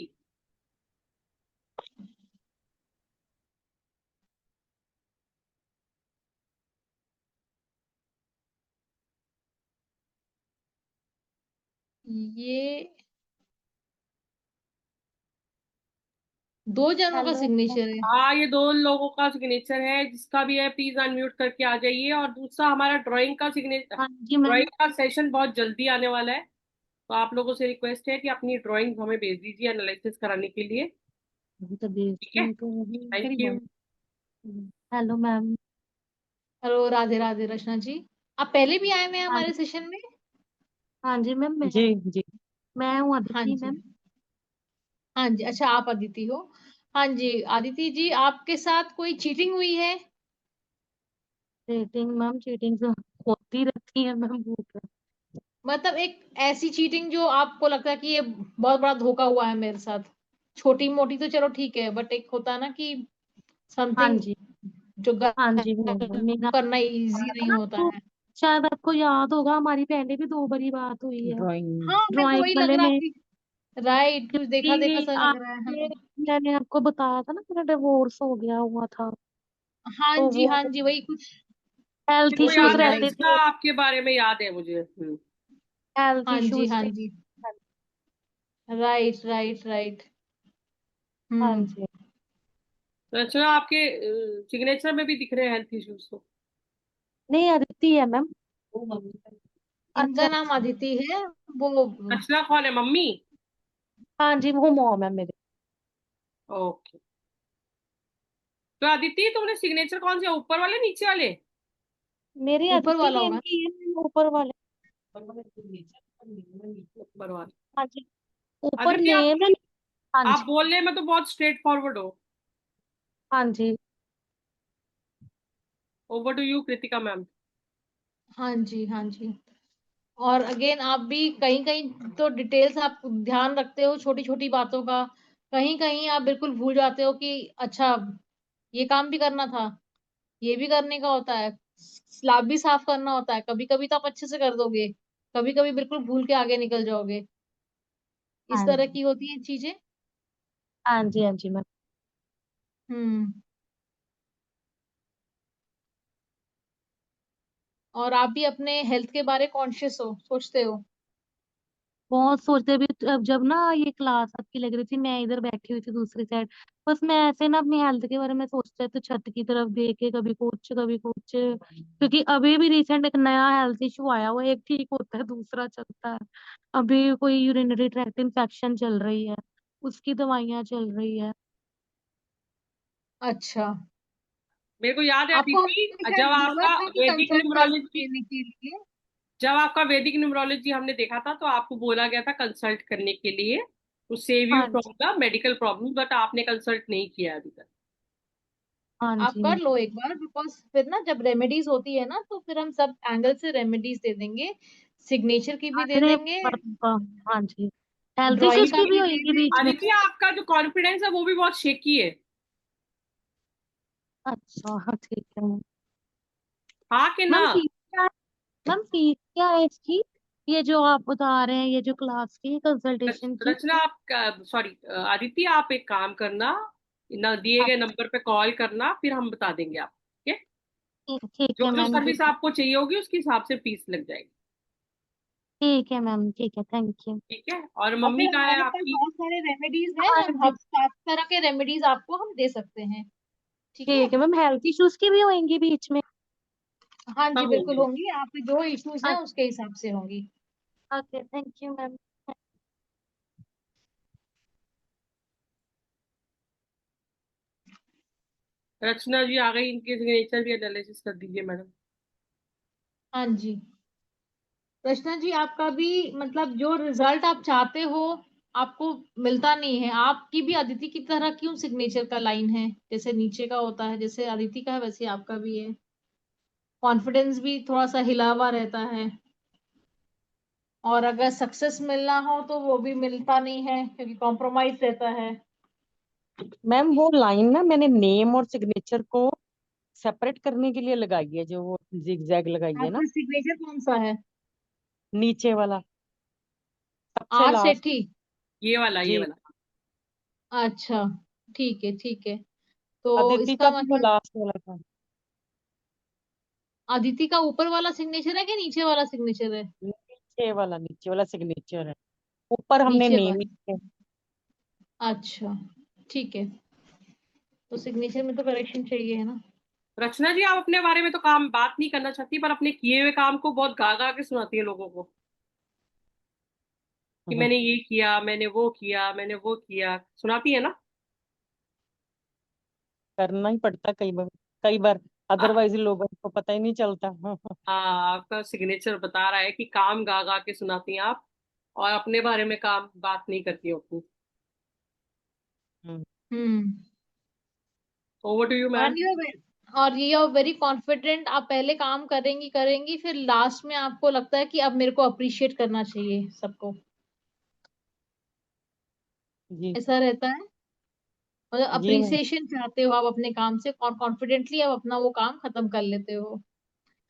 S1: ये दो जनों का
S11: हेलो।
S1: सिग्नेचर है।
S3: हाँ, ये दो लोगों का सिग्नेचर है, जिसका भी है प्लीज अनम्यूट करके आ जाइए। और दूसरा हमारा ड्राइंग का सिग्नेचर,
S11: हाँ जी मैम।
S3: ड्राइंग का सेशन बहुत जल्दी आने वाला है, तो आप लोगों से रिक्वेस्ट है कि अपनी ड्राइंग हमें भेज दीजिए एनालिसिस कराने के लिए।
S11: अभी तो
S3: ठीक है,
S11: देखती तो अभी
S3: थैंक
S11: करी
S3: यू।
S11: बात। Hello ma'am.
S1: Hello, Radhe Radhe Rachna ji. आप पहले भी आए हुए हैं
S11: हाँ
S1: हमारे सेशन में?
S11: हाँ जी मैम,
S10: जी जी,
S11: मैं हूँ
S1: हाँ
S11: अदिति
S1: जी,
S11: मैम।
S1: हाँ जी, अच्छा आप अदिति हो। हाँ जी अदिति जी, आपके साथ कोई चीटिंग हुई है?
S11: चीटिंग मैम, चीटिंग तो होती रहती है मैम, वो क्या।
S1: मतलब एक ऐसी चीटिंग जो आपको लगता है कि ये बहुत बड़ा धोखा हुआ है मेरे साथ। छोटी मोटी तो चलो ठीक है, बट एक होता है ना कि
S11: हाँ
S1: समथिंग
S11: जी।
S1: जो
S11: हाँ जी वो मेरा
S1: करना इजी नहीं
S11: ना,
S1: होता
S11: तो
S1: है।
S11: शायद आपको याद होगा, हमारी पहले भी 2 बारी बात हुई है
S10: ड्राइंग,
S1: हाँ, मेरे को
S11: ड्राइंग
S1: वही लग
S11: वाले
S1: रहा
S11: में।
S1: कि राइट, कुछ देखा देखा
S11: क्योंकि
S1: सा लग रहा है
S11: आपके,
S1: हमें।
S11: मैंने आपको बताया था ना, मेरा डिवोर्स हो गया हुआ था,
S1: हाँ
S11: तो
S1: जी,
S11: वो
S1: हाँ जी, वही कुछ
S11: हेल्थ
S3: वो
S11: इश्यूज
S3: याद है,
S11: रहते
S3: इसका
S11: थे।
S3: आपके बारे में याद है मुझे।
S11: हेल्थ
S1: हाँ जी,
S11: इश्यूज
S1: हाँ
S11: थे।
S1: जी। Right, right, right.
S11: हाँ
S1: हम्म।
S11: जी।
S3: तो अच्छा, आपके सिग्नेचर में भी दिख रहे हैं हेल्थ इश्यूज तो।
S11: नहीं, अदिति है मैम।
S1: इनका
S11: अच्छा
S1: नाम
S11: अच्छा।
S1: अदिति है। वो
S3: रचना कौन है, मम्मी?
S11: हाँ जी, वो मॉम है मेरे।
S3: ओके। तो अदिति, तुमने सिग्नेचर कौन से, ऊपर वाले नीचे वाले?
S11: मेरी
S1: ऊपर
S11: अदिति
S1: वाला
S11: नेम
S1: होगा।
S11: की है मैम, ऊपर वाले।
S3: ऊपर वाले।
S11: हाँ जी, ऊपर
S3: अदिति, आप
S11: नेम है। हाँ
S3: आप
S11: जी।
S3: बोलने में तो बहुत स्ट्रेट फॉरवर्ड हो।
S11: हाँ जी।
S3: Over to you Kritika ma'am.
S1: हाँ जी, हाँ जी। और अगेन आप भी कहीं कहीं तो डिटेल्स आप ध्यान रखते हो, छोटी छोटी बातों का। कहीं कहीं आप बिल्कुल भूल जाते हो कि अच्छा, ये काम भी करना था, ये भी करने का होता है, स्लैब भी साफ करना होता है। कभी कभी तो आप अच्छे से कर दोगे, कभी कभी बिल्कुल भूल के आगे निकल जाओगे। इस
S11: हाँ
S1: तरह
S11: जी।
S1: की होती है चीजें।
S11: हाँ जी। हाँ जी मैम।
S1: हम्म। और आप भी अपने हेल्थ के बारे कॉन्शियस हो, सोचते हो।
S11: बहुत सोचते भी, अब जब ना ये क्लास आपकी लग रही थी, मैं इधर बैठी हुई थी दूसरी साइड। बस मैं ऐसे ना अपनी हेल्थ के बारे में सोचते तो छत की तरफ देख के कभी कुछ कभी कुछ, क्योंकि अभी भी रिसेंट एक नया हेल्थ इशू आया हुआ है, एक ठीक होता है दूसरा चलता है। अभी कोई यूरिनरी ट्रैक्ट इन्फेक्शन चल रही है, उसकी दवाइयां चल रही है।
S1: अच्छा।
S3: मेरे को याद है
S1: आपको
S3: अदिति,
S1: हमने शायद बोला था कि
S3: वैदिक
S1: कंसल्ट कर
S3: न्यूमरोलॉजी
S1: लेने के लिए।
S3: जब आपका वैदिक न्यूमरोलॉजी हमने देखा था तो आपको बोला गया था कंसल्ट करने के लिए, टू सेव यू
S11: हाँ
S3: फ्रॉम
S11: जी।
S3: द मेडिकल प्रॉब्लम, बट आपने कंसल्ट नहीं किया अभी तक।
S11: हाँ
S1: आप
S11: जी
S1: कर
S11: मैम।
S1: लो एक बार, बिकॉज फिर ना जब रेमेडीज होती है ना तो फिर हम सब एंगल से रेमेडीज दे देंगे, सिग्नेचर की भी दे
S11: अरे
S1: देंगे,
S11: हाँ जी, हेल्थ
S1: ड्राइंग
S11: इश्यूज
S1: का
S11: की भी
S1: भी दे
S11: होगी बीच में।
S3: आदित्य, आपका जो कॉन्फिडेंस है वो भी बहुत शेकी है।
S11: अच्छा हाँ, ठीक है मैम।
S3: हाँ कि ना?
S11: मैम फीस क्या है? मैम फीस क्या है इसकी, ये जो आप बता रहे हैं, ये जो क्लास की कंसल्टेशन की?
S3: रचना, आप सॉरी आदित्य, आप एक काम करना, ना दिए
S11: हाँ,
S3: गए नंबर पे कॉल करना, फिर हम बता देंगे आपको। ठीक है?
S11: ठीक
S3: जो
S11: है
S3: जो
S11: मैम, ठीक
S3: सर्विस
S11: है।
S3: आपको चाहिए होगी उसके हिसाब से फीस लग जाएगी।
S11: ठीक है मैम, ठीक है, थैंक यू।
S3: ठीक है? और
S1: और
S3: मम्मी
S1: फिर
S3: कहाँ है
S1: हमारे पास
S3: आपकी?
S1: बहुत सारे रेमेडीज हैं,
S11: हाँ
S1: हम
S11: जी,
S1: हर सात तरह के रेमेडीज आपको हम दे सकते हैं। ठीक है।
S11: ठीक है मैम, हेल्थ इश्यूज की भी होंगी बीच में?
S1: हाँ जी,
S3: सब
S1: बिल्कुल
S3: होंगे।
S1: होंगी, आपके जो इश्यूज हैं उसके हिसाब से होंगी।
S11: Okay, thank you ma'am.
S3: Rachna ji आ गई, इनके सिग्नेचर भी एनालिसिस कर दीजिए मैडम।
S1: हाँ जी। रचना जी, आपका भी मतलब जो रिजल्ट आप चाहते हो आपको मिलता नहीं है। आपकी भी अदिति की तरह क्यों सिग्नेचर का लाइन है, जैसे नीचे का होता है, जैसे अदिति का है वैसे आपका भी है। कॉन्फिडेंस भी थोड़ा सा हिला हुआ रहता है, और अगर सक्सेस मिलना हो तो वो भी मिलता नहीं है क्योंकि कॉम्प्रोमाइज रहता है।
S12: मैम वो लाइन ना मैंने नेम और सिग्नेचर को सेपरेट करने के लिए लगाई है, जो वो जिगजैग लगाई है ना,
S1: आपका सिग्नेचर कौन सा है?
S12: नीचे वाला, सबसे
S1: आर
S12: लास्ट।
S1: सेठी।
S3: ये वाला, ये
S12: जी,
S3: वाला।
S1: अच्छा, ठीक है, ठीक है। तो
S12: अदिति का
S1: इसका
S12: भी वो
S1: मतलब
S12: लास्ट वाला था।
S1: अदिति का ऊपर वाला सिग्नेचर है कि नीचे वाला सिग्नेचर है?
S12: नीचे वाला सिग्नेचर है, ऊपर हमने
S1: नीचे
S12: नेम
S1: वाला।
S12: लिखे।
S1: अच्छा, ठीक है। तो सिग्नेचर में तो करेक्शन चाहिए है ना।
S3: रचना जी, आप अपने बारे में तो काम बात नहीं करना चाहती, पर अपने किए हुए काम को बहुत गा गा के सुनाती है लोगों को, कि मैंने ये किया, मैंने वो किया, मैंने वो किया, सुनाती है ना?
S12: करना ही पड़ता कई बार, कई बार, अदरवाइज लोगों को पता ही नहीं चलता।
S3: हाँ, आपका सिग्नेचर बता रहा है कि काम गा गा के सुनाती हैं आप, और अपने बारे में काम बात नहीं करती हो अपनी।
S12: Hmm,
S1: hmm.
S3: Over to you ma'am.
S1: और ये आर वेरी कॉन्फिडेंट, आप पहले काम करेंगी करेंगी, फिर लास्ट में आपको लगता है कि अब मेरे को अप्रिशिएट करना चाहिए सबको।
S12: जी
S1: ऐसा रहता है, मतलब
S12: जी मैम।
S1: अप्रिसिएशन चाहते हो आप अपने काम से, और कॉन्फिडेंटली आप अपना वो काम खत्म कर लेते हो।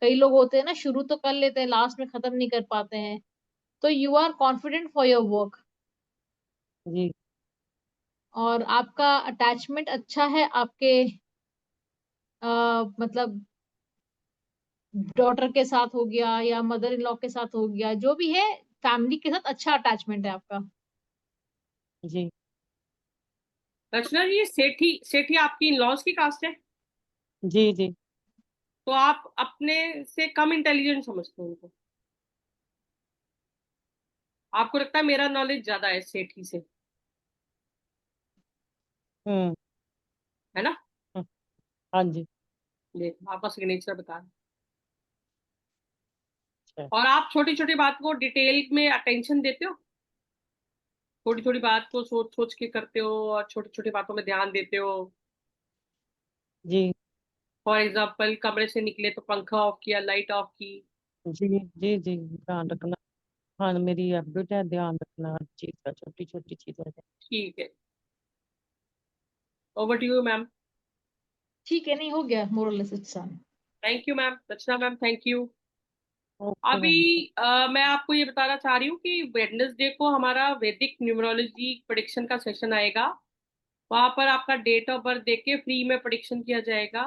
S1: कई लोग होते हैं ना, शुरू तो कर लेते हैं, लास्ट में खत्म नहीं कर पाते हैं। तो you are confident for your work.
S12: जी
S1: और आपका अटैचमेंट अच्छा है आपके मतलब डॉटर के साथ हो गया या मदर इन लॉ के साथ हो गया, जो भी है फैमिली के साथ अच्छा अटैचमेंट है आपका।
S12: जी
S3: रचना जी, ये सेठी सेठी आपकी इन लॉज की कास्ट है?
S12: जी जी
S3: तो आप अपने से कम इंटेलिजेंट समझते हो उनको? आपको लगता है मेरा नॉलेज ज्यादा है सेठी से,
S12: हम्म
S3: है ना?
S12: हाँ जी
S3: ये आपका सिग्नेचर बता रहा है।
S12: अच्छा
S3: और आप छोटी छोटी बात को डिटेल में अटेंशन देते हो? छोटी छोटी बात को सोच सोच के करते हो और छोटी छोटी बातों में ध्यान देते हो?
S12: जी
S3: फॉर एग्जाम्पल, कमरे से निकले तो पंखा ऑफ किया, लाइट ऑफ की।
S12: जी जी जी ध्यान रखना। हाँ मेरी हैबिट है ध्यान रखना हर चीज का, छोटी छोटी चीजों का।
S3: ठीक है, ओवर टू यू मैम।
S1: ठीक है, नहीं हो गया more less it's done.
S3: Thank you ma'am, Rachna ma'am, thank you.
S12: Okay
S3: अभी
S12: मैम।
S3: मैं आपको ये बताना चाह रही हूँ कि वेडनेसडे को हमारा वैदिक न्यूमरोलॉजी प्रेडिक्शन का सेशन आएगा। वहां पर आपका डेट ऑफ बर्थ देके फ्री में प्रेडिक्शन किया जाएगा।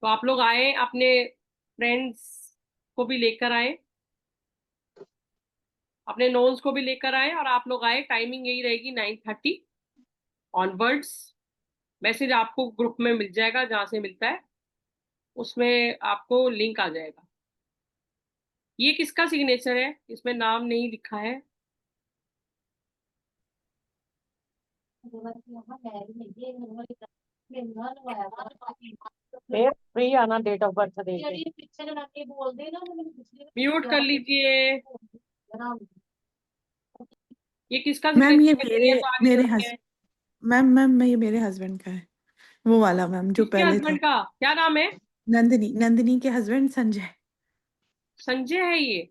S3: तो आप लोग आए, अपने फ्रेंड्स को भी लेकर आए, अपने नोन्स को भी लेकर आए, और आप लोग आए। टाइमिंग यही रहेगी 9:30 ऑनवर्ड्स। मैसेज आपको ग्रुप में मिल जाएगा, जहाँ से मिलता है उसमें आपको लिंक आ जाएगा। ये किसका सिग्नेचर है? इसमें नाम नहीं लिखा है।
S12: फिर फ्री आना डेट ऑफ बर्थ दे के।
S3: म्यूट कर लीजिए। ये किसका
S10: मैम ये
S3: सिग्नेचर है? ये तो आगे
S10: मेरे
S3: बढ़ गया
S10: हस
S3: है।
S10: मैम ये मेरे हस्बैंड का है, वो वाला मैम जो
S3: किसके
S10: पहले था।
S3: हस्बैंड का क्या नाम है?
S10: नंदिनी के हस्बैंड संजय।
S3: संजय है ये?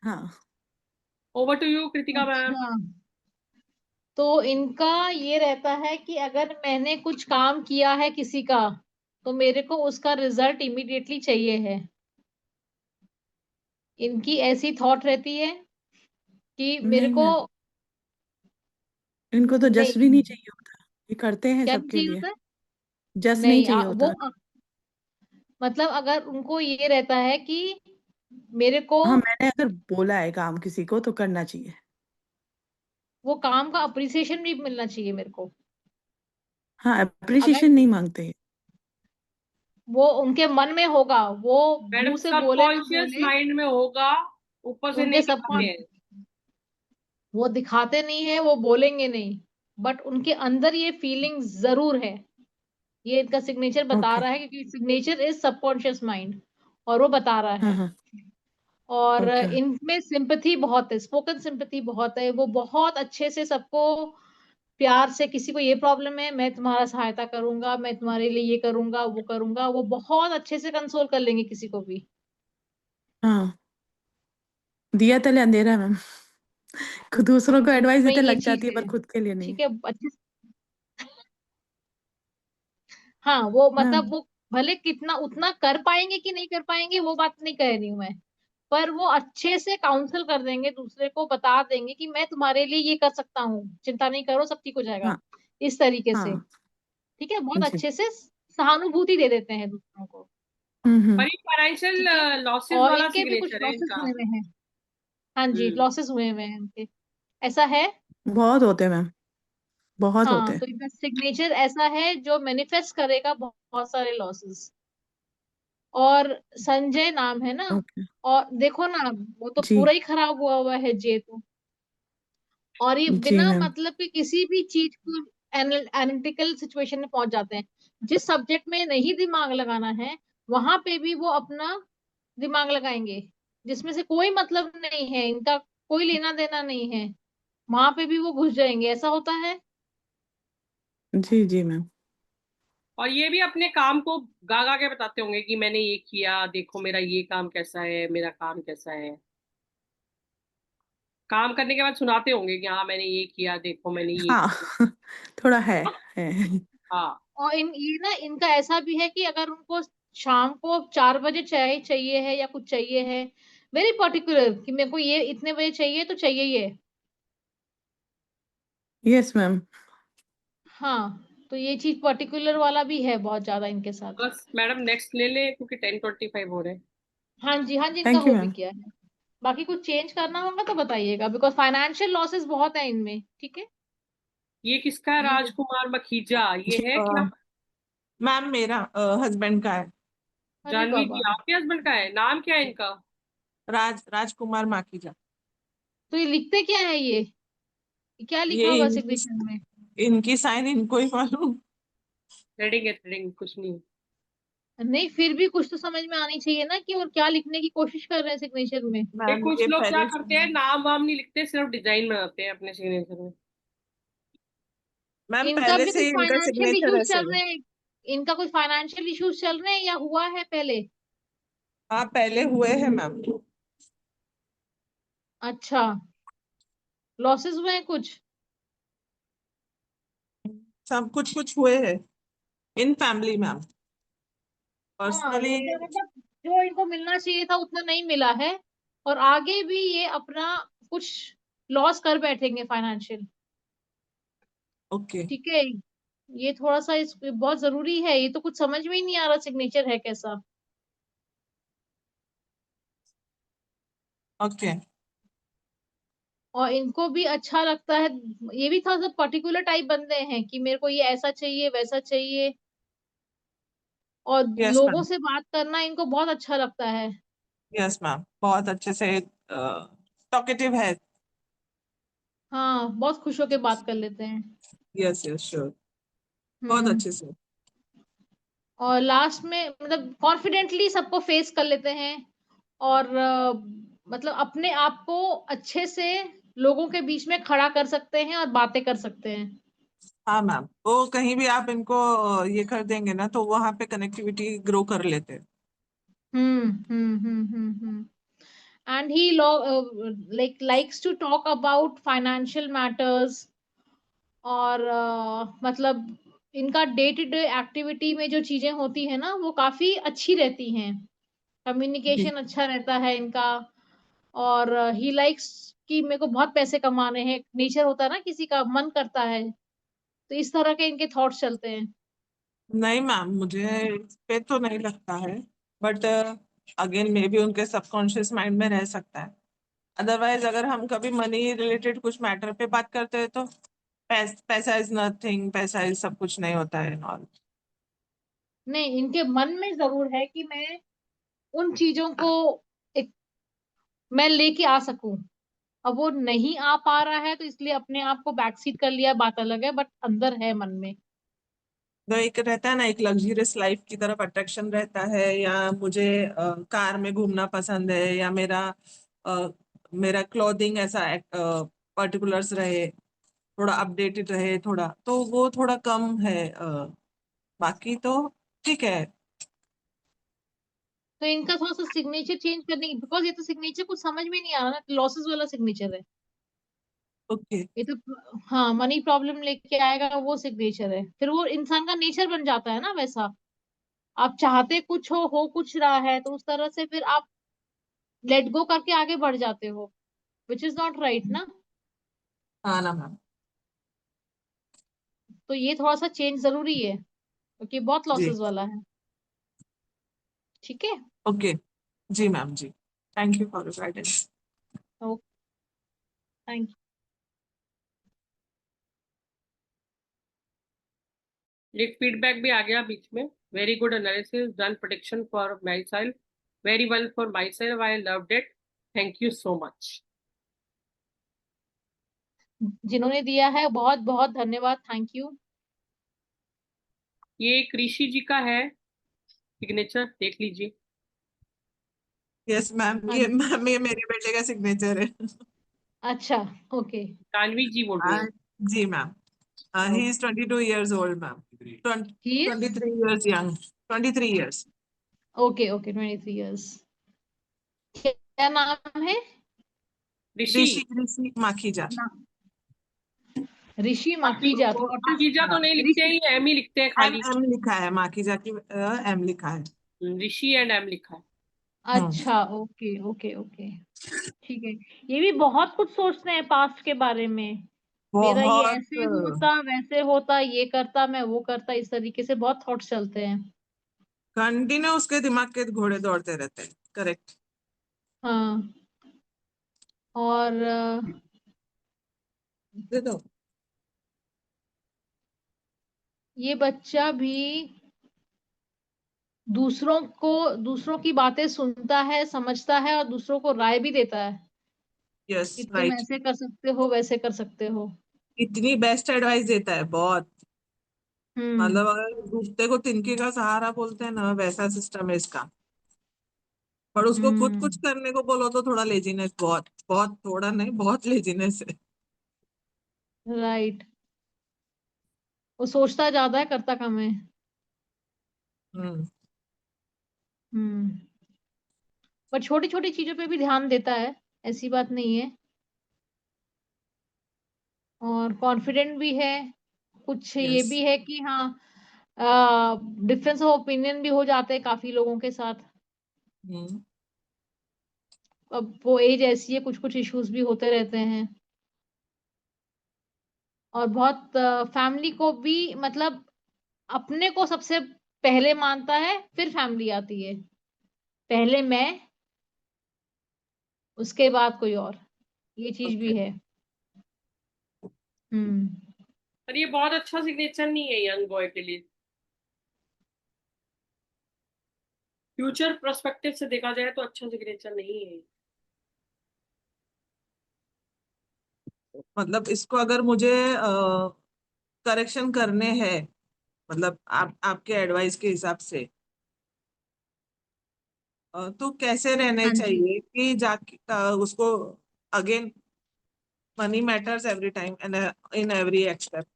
S10: हाँ
S3: over to you Kritika ma'am.
S1: अच्छा, तो इनका ये रहता है कि अगर मैंने कुछ काम किया है किसी का, तो मेरे को उसका रिजल्ट इमीडिएटली चाहिए है। इनकी ऐसी थॉट रहती है कि मेरे
S10: नहीं
S1: को
S10: मैम, इनको तो जस्ट भी
S1: नहीं।
S10: नहीं चाहिए होता, ये करते हैं
S1: क्या
S10: सबके
S1: चाहिए
S10: लिए।
S1: होता है?
S10: जस्ट नहीं
S1: नहीं
S10: चाहिए
S1: वो
S10: होता।
S1: मतलब अगर उनको ये रहता है कि मेरे को
S10: हाँ मैंने अगर बोला है काम किसी को तो करना चाहिए।
S1: वो काम का अप्रिसिएशन भी मिलना चाहिए मेरे को।
S10: हाँ
S1: अगर
S10: अप्रिशिएशन नहीं मांगते ये।
S1: वो उनके मन में होगा, वो
S3: मैडम,
S1: मुंह से बोले ना
S3: सबकॉन्शियस
S1: बोले,
S3: माइंड में होगा, ऊपर से
S1: उनके
S3: नहीं
S1: सब
S3: दिखाते हैं।
S1: वो दिखाते नहीं है, वो बोलेंगे नहीं, बट उनके अंदर ये फीलिंग जरूर है। ये इनका सिग्नेचर बता
S10: ओके।
S1: रहा है, क्योंकि सिग्नेचर इज सबकॉन्शियस माइंड, और वो बता रहा
S10: हाँ
S1: है।
S10: हाँ
S1: और
S10: ओके।
S1: इनमें सिंपथी बहुत है, स्पोकन सिंपथी बहुत है। वो बहुत अच्छे से सबको प्यार से, किसी को ये प्रॉब्लम है मैं तुम्हारा सहायता करूंगा, मैं तुम्हारे लिए ये करूंगा वो करूंगा, वो बहुत अच्छे से कंसोल कर लेंगे किसी को भी।
S10: हाँ दिया तले अंधेरा मैम। खुद दूसरों को एडवाइस
S1: इनमें
S10: देते
S1: ये
S10: लग जाती
S1: चीज
S10: है पर
S1: है।
S10: खुद के लिए नहीं।
S1: ठीक है, अच्छे हाँ वो
S10: मैम
S1: मतलब वो भले कितना उतना कर पाएंगे कि नहीं कर पाएंगे, वो बात नहीं कह रही हूँ मैं, पर वो अच्छे से काउंसल कर देंगे, दूसरे को बता देंगे कि मैं तुम्हारे लिए ये कर सकता हूँ, चिंता नहीं करो, सब ठीक हो जाएगा,
S10: हाँ
S1: इस तरीके से।
S10: हाँ
S1: ठीक है, बहुत
S10: जी।
S1: अच्छे से सहानुभूति दे देते हैं दूसरों को।
S3: पर ये फाइनेंशियल
S1: ठीक है,
S3: लॉसेस
S1: और
S3: वाला
S1: इनके भी कुछ
S3: सिग्नेचर है
S1: लॉसेस
S3: इनका।
S1: हुए हुए हैं। हाँ जी,
S3: हम्म।
S1: लॉसेस हुए हुए हैं इनके, ऐसा है।
S10: बहुत होते हैं मैम, बहुत होते
S1: हाँ,
S10: हैं।
S1: तो इनका सिग्नेचर ऐसा है जो मैनिफेस्ट करेगा बहुत, बहुत सारे लॉसेस। और संजय नाम है ना,
S10: ओके
S1: और देखो ना, वो तो
S10: जी
S1: पूरा ही खराब हुआ हुआ है जे तो। और ये
S10: जी
S1: बिना
S10: मैम।
S1: मतलब कि किसी भी चीज को एनालिटिकल सिचुएशन में पहुंच जाते हैं। जिस सब्जेक्ट में नहीं दिमाग लगाना है, वहां पे भी वो अपना दिमाग लगाएंगे, जिसमें से कोई मतलब नहीं है इनका, कोई लेना देना नहीं है, वहां पे भी वो घुस जाएंगे, ऐसा होता है।
S10: जी जी मैम।
S3: और ये भी अपने काम को गा गा के बताते होंगे कि मैंने ये किया, देखो मेरा ये काम कैसा है, मेरा काम कैसा है। काम करने के बाद सुनाते होंगे कि हाँ मैंने ये किया, देखो मैंने ये
S10: हाँ
S3: किया।
S10: थोड़ा है।
S3: हाँ।
S1: और ये ना इनका ऐसा भी है कि अगर उनको शाम को 4 बजे चाय चाहिए है या कुछ चाहिए है, वेरी पर्टिकुलर कि मेरे को ये इतने बजे चाहिए तो चाहिए ये।
S10: Yes ma'am.
S1: हाँ, तो ये चीज पर्टिकुलर वाला भी है बहुत ज्यादा इनके साथ।
S3: बस मैडम नेक्स्ट ले ले क्योंकि 10:25 हो रहे हैं।
S1: हाँ जी इनका
S10: थैंक यू
S1: हो भी
S10: मैम।
S1: गया है। बाकी कुछ चेंज करना होगा तो बताइएगा, बिकॉज फाइनेंशियल लॉसेस बहुत है इनमें। ठीक है,
S3: ये किसका है?
S1: ये
S3: राजकुमार मखीजा, ये है क्या?
S8: मैम मेरा हस्बैंड का है,
S1: अरे
S3: जानवी
S1: बाबा,
S3: जी आपके हस्बैंड का है? नाम क्या है इनका?
S8: राजकुमार माखीजा।
S1: तो ये लिखते क्या है ये क्या लिखा
S8: ये
S1: होगा
S8: इनकी
S1: सिग्नेचर में?
S8: इनकी साइन इनको ही मालूम।
S3: थ्रेडिंग है, थ्रेडिंग, कुछ नहीं।
S1: नहीं फिर भी कुछ तो समझ में आनी चाहिए ना कि और क्या लिखने की कोशिश कर रहे हैं सिग्नेचर में।
S3: ये
S8: मैम
S3: कुछ
S8: ये
S3: लोग क्या
S8: पहले
S3: करते हैं, नाम वाम नहीं लिखते, सिर्फ डिजाइन बनाते हैं अपने सिग्नेचर में।
S8: मैम
S1: इनका
S8: पहले
S1: भी
S8: से
S1: कुछ
S8: ही इनका
S1: फाइनेंशियल
S8: सिग्नेचर
S1: इश्यूज
S8: ऐसे
S1: चल
S8: है।
S1: रहे हैं? इनका कुछ फाइनेंशियल इश्यूज चल रहे हैं या हुआ है पहले?
S8: हाँ पहले हुए हैं मैम,
S1: अच्छा, लॉसेस हुए हैं कुछ?
S8: सब कुछ कुछ हुए हैं इन फैमिली मैम।
S1: हाँ
S8: पर्सनली
S1: मतलब जो इनको मिलना चाहिए था उतना नहीं मिला है, और आगे भी ये अपना कुछ लॉस कर बैठेंगे फाइनेंशियल।
S8: ओके
S1: ठीक है, ये थोड़ा सा बहुत जरूरी है, ये तो कुछ समझ में ही नहीं आ रहा सिग्नेचर है कैसा।
S8: ओके।
S1: और इनको भी अच्छा लगता है, ये भी थोड़ा सा पर्टिकुलर टाइप बंदे हैं कि मेरे को ये ऐसा चाहिए वैसा चाहिए, और
S8: यस
S1: लोगों
S8: मैम,
S1: से बात करना इनको बहुत अच्छा लगता है।
S8: यस मैम, बहुत अच्छे से टॉकेटिव है।
S1: हाँ बहुत खुश होके बात कर लेते हैं।
S8: यस यस श्योर, बहुत
S1: हम्म।
S8: अच्छे से।
S1: और लास्ट में मतलब कॉन्फिडेंटली सबको फेस कर लेते हैं, और मतलब अपने आप को अच्छे से लोगों के बीच में खड़ा कर सकते हैं और बातें कर सकते हैं।
S8: हाँ मैम, वो कहीं भी आप इनको ये कर देंगे ना तो वहां पे कनेक्टिविटी ग्रो कर लेते हैं।
S1: And he likes to talk about financial matters, और मतलब इनका डे टू डे एक्टिविटी में जो चीजें होती है ना वो काफी अच्छी रहती हैं,
S8: जी
S1: कम्युनिकेशन अच्छा रहता है इनका। और ही लाइक्स कि मेरे को बहुत पैसे कमाने हैं, नेचर होता है ना किसी का मन करता है, तो इस तरह के इनके थॉट्स चलते हैं।
S8: नहीं मैम, मुझे इस पे तो नहीं लगता है, बट अगेन मे बी उनके सबकॉन्शियस माइंड में रह सकता है। अदरवाइज अगर हम कभी मनी रिलेटेड कुछ मैटर पे बात करते हैं तो पैसा इज नथिंग, पैसा इज सब कुछ नहीं होता है ऑल।
S1: नहीं इनके मन में जरूर है कि मैं उन चीजों को एक मैं लेके आ सकूं। अब वो नहीं आ पा रहा है तो इसलिए अपने आप को बैकसीट कर लिया, बात अलग है, बट अंदर है मन में।
S8: तो एक रहता है ना, एक लग्जरियस लाइफ की तरफ अट्रैक्शन रहता है, या मुझे कार में घूमना पसंद है, या अ, मेरा क्लोथिंग ऐसा पर्टिकुलर्स रहे, थोड़ा अपडेटेड रहे, थोड़ा तो वो थोड़ा कम है। बाकी तो ठीक है।
S1: तो इनका थोड़ा सा सिग्नेचर चेंज करने की, बिकॉज ये तो सिग्नेचर कुछ समझ में नहीं आ रहा ना, लॉसेस वाला सिग्नेचर है
S8: ओके
S1: ये तो। हाँ मनी प्रॉब्लम लेके आएगा वो सिग्नेचर है, फिर वो इंसान का नेचर बन जाता है ना वैसा। आप चाहते कुछ हो कुछ रहा है, तो उस तरह से फिर आप लेट गो करके आगे बढ़ जाते हो, विच इज नॉट राइट ना।
S8: हाँ ना मैम।
S1: तो ये थोड़ा सा चेंज जरूरी है क्योंकि बहुत
S8: जी
S1: लॉसेस वाला है। ठीक है।
S8: ओके। जी मैम जी, thank you for your guidance.
S1: Okay, thank you.
S3: एक फीडबैक भी आ गया बीच में। Very good analysis done, protection for myself, very well for myself, I loved it, thank you so much.
S1: जिन्होंने दिया है बहुत बहुत धन्यवाद, थैंक यू।
S3: ये कृषि जी का है सिग्नेचर, देख लीजिए।
S8: यस मैम,
S1: हाँ
S8: ये मैम ये मेरे बेटे का सिग्नेचर है।
S1: अच्छा, ओके।
S3: जानवी जी बोल रही है।
S8: जी ma'am, he is 22 years old ma'am,
S1: he is
S8: 23 years young, 23 years।
S1: Okay okay, 23 years। क्या नाम है?
S3: ऋषि।
S8: ऋषि ऋषि माखीजा।
S1: ना, ऋषि माखीजा, तो
S3: माखीजा तो नहीं लिखते
S1: ऋषि।
S3: हैं, एम ही लिखते हैं
S8: एम
S3: खाली।
S8: एम लिखा है माखीजा की, एम लिखा है।
S3: ऋषि एंड एम लिखा है।
S1: अच्छा, ओके ओके ओके, ठीक है। ये भी बहुत कुछ सोचते हैं पास्ट के बारे में, मेरा ये
S8: बहुत
S1: ऐसे होता, वैसे होता, ये करता, मैं वो करता, इस तरीके से बहुत थॉट चलते हैं।
S8: कंटिन्यू उसके दिमाग के घोड़े दौड़ते रहते हैं। करेक्ट।
S1: हाँ। और
S8: दे दो।
S1: ये बच्चा भी दूसरों की बातें सुनता है, समझता है और दूसरों को राय भी देता है
S8: यस
S1: कि तुम
S8: राइट।
S1: ऐसे कर सकते हो, वैसे कर सकते हो।
S8: इतनी बेस्ट एडवाइस देता है बहुत। मतलब
S1: हम्म।
S8: अगर डूबते को तिनके का सहारा बोलते हैं ना, वैसा सिस्टम है इसका। पर उसको खुद कुछ
S1: हम्म।
S8: करने को बोलो तो थोड़ा लेजीनेस, बहुत बहुत, थोड़ा नहीं, बहुत लेजीनेस है।
S1: राइट। वो सोचता ज्यादा है, करता कम है।
S8: हम्म।
S1: हम्म। पर छोटी छोटी चीजों पे भी ध्यान देता है, ऐसी बात नहीं है। और कॉन्फिडेंट भी है। कुछ ये
S8: यस।
S1: भी है कि हाँ, डिफरेंस ऑफ ओपिनियन भी हो जाते हैं काफी लोगों के साथ।
S8: हम्म।
S1: अब वो एज ऐसी है, कुछ कुछ इश्यूज भी होते रहते हैं। और बहुत फैमिली को भी, मतलब अपने को सबसे पहले मानता है, फिर फैमिली आती है। पहले मैं, उसके बाद कोई और, ये चीज
S8: ओके।
S1: भी है। हम्म।
S3: पर ये बहुत अच्छा सिग्नेचर नहीं है यंग बॉय के लिए। फ्यूचर पर्सपेक्टिव से देखा जाए तो अच्छा सिग्नेचर नहीं है।
S8: मतलब इसको अगर मुझे करेक्शन करने हैं, मतलब आपके एडवाइस के हिसाब से, तो कैसे रहने
S1: हाँ जी।
S8: चाहिए कि जाके उसको again, money matters every time and in every expect,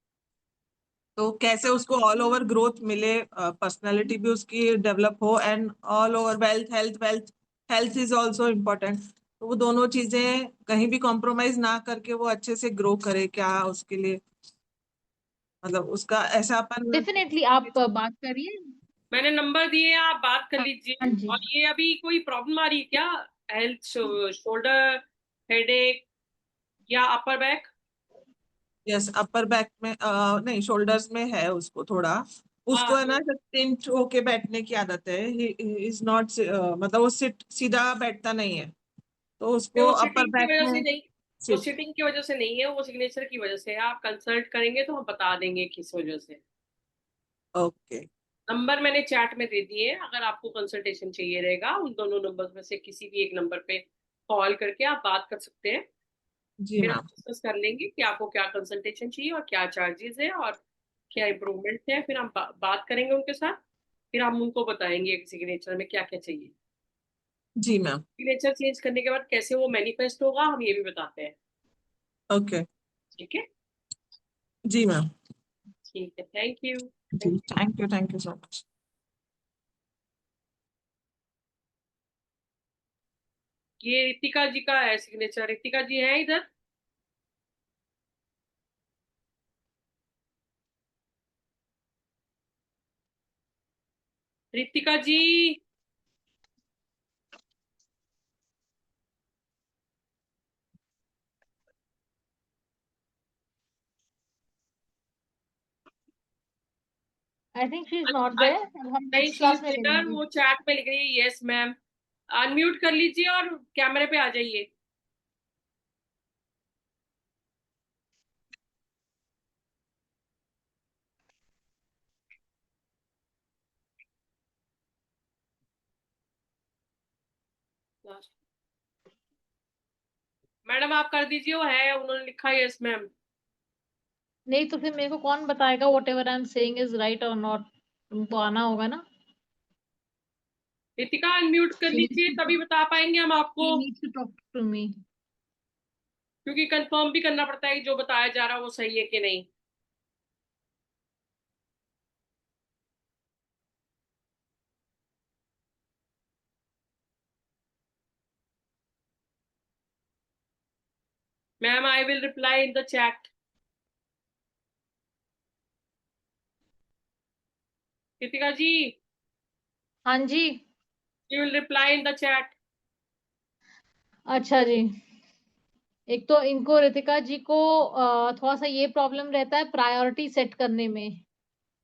S8: तो कैसे उसको ऑल ओवर ग्रोथ मिले, पर्सनालिटी भी उसकी डेवलप हो, and all over wealth, wealth health is also important. तो वो दोनों चीजें कहीं भी कॉम्प्रोमाइज ना करके वो अच्छे से ग्रो करे, क्या उसके लिए, मतलब उसका ऐसा अपन।
S1: डेफिनेटली आप बात करिए।
S3: मैंने नंबर दिए, आप बात कर
S1: हाँ
S3: लीजिए।
S1: जी।
S3: और ये अभी कोई प्रॉब्लम आ रही है क्या? हेल्थ, शोल्डर, हेडेक या upper back?
S8: Yes, upper back में, नहीं शोल्डर्स में है उसको थोड़ा।
S3: हाँ
S8: उसको है ना,
S3: तो
S8: टिंट होके बैठने की आदत है। इज नॉट, मतलब वो सीधा बैठता नहीं है, तो उसको
S3: वो
S8: अपर
S3: सिटिंग की
S8: बैक
S3: वजह से
S8: में
S3: नहीं, वो
S8: सिट।
S3: सिटिंग की वजह से नहीं है, वो सिग्नेचर की वजह से है। आप कंसल्ट करेंगे तो हम बता देंगे किस वजह से।
S8: ओके।
S3: नंबर मैंने चैट में दे दिए हैं, अगर आपको कंसल्टेशन चाहिए रहेगा उन दोनों नंबर में से किसी भी एक नंबर पे कॉल करके आप बात कर सकते हैं।
S8: जी
S3: फिर हम
S8: मैम।
S3: डिस्कस कर लेंगे कि आपको क्या कंसल्टेशन चाहिए और क्या चार्जेस है और क्या इम्प्रूवमेंट है। फिर हम बात करेंगे उनके साथ। फिर हम उनको बताएंगे सिग्नेचर में क्या क्या चाहिए।
S8: जी मैम।
S3: सिग्नेचर चेंज करने के बाद कैसे वो मैनिफेस्ट होगा हम ये भी बताते हैं।
S8: ओके।
S3: ठीक है।
S8: जी मैम।
S3: ठीक है, थैंक यू।
S8: जी, थैंक यू सो मच।
S3: ये रितिका जी का है सिग्नेचर। रितिका जी है इधर? Ritika ji.
S1: I think she is not there, अब हम
S3: नहीं,
S1: नेक्स्ट
S3: शी इज
S1: क्लास में ले
S3: देयर,
S1: लेंगे।
S3: वो चैट में लिख रही है यस मैम। अनम्यूट कर लीजिए और कैमरे पे आ जाइए। मैडम आप कर दीजिए, वो है, उन्होंने लिखा यस मैम।
S1: नहीं तो फिर मेरे को कौन बताएगा whatever I am saying is right और नॉट? तुमको आना होगा ना।
S3: रितिका अनम्यूट कर
S1: शी नीड्स
S3: लीजिए,
S1: टू
S3: तभी बता पाएंगे हम आपको।
S1: Talk to me.
S3: क्योंकि कंफर्म भी करना पड़ता है कि जो बताया जा रहा है वो सही है कि नहीं। Ma'am I will reply in the chat. Ritika ji,
S1: हाँ जी।
S3: You will reply in the chat.
S1: अच्छा जी। एक तो इनको रितिका जी को थोड़ा सा ये प्रॉब्लम रहता है प्रायोरिटी सेट करने में।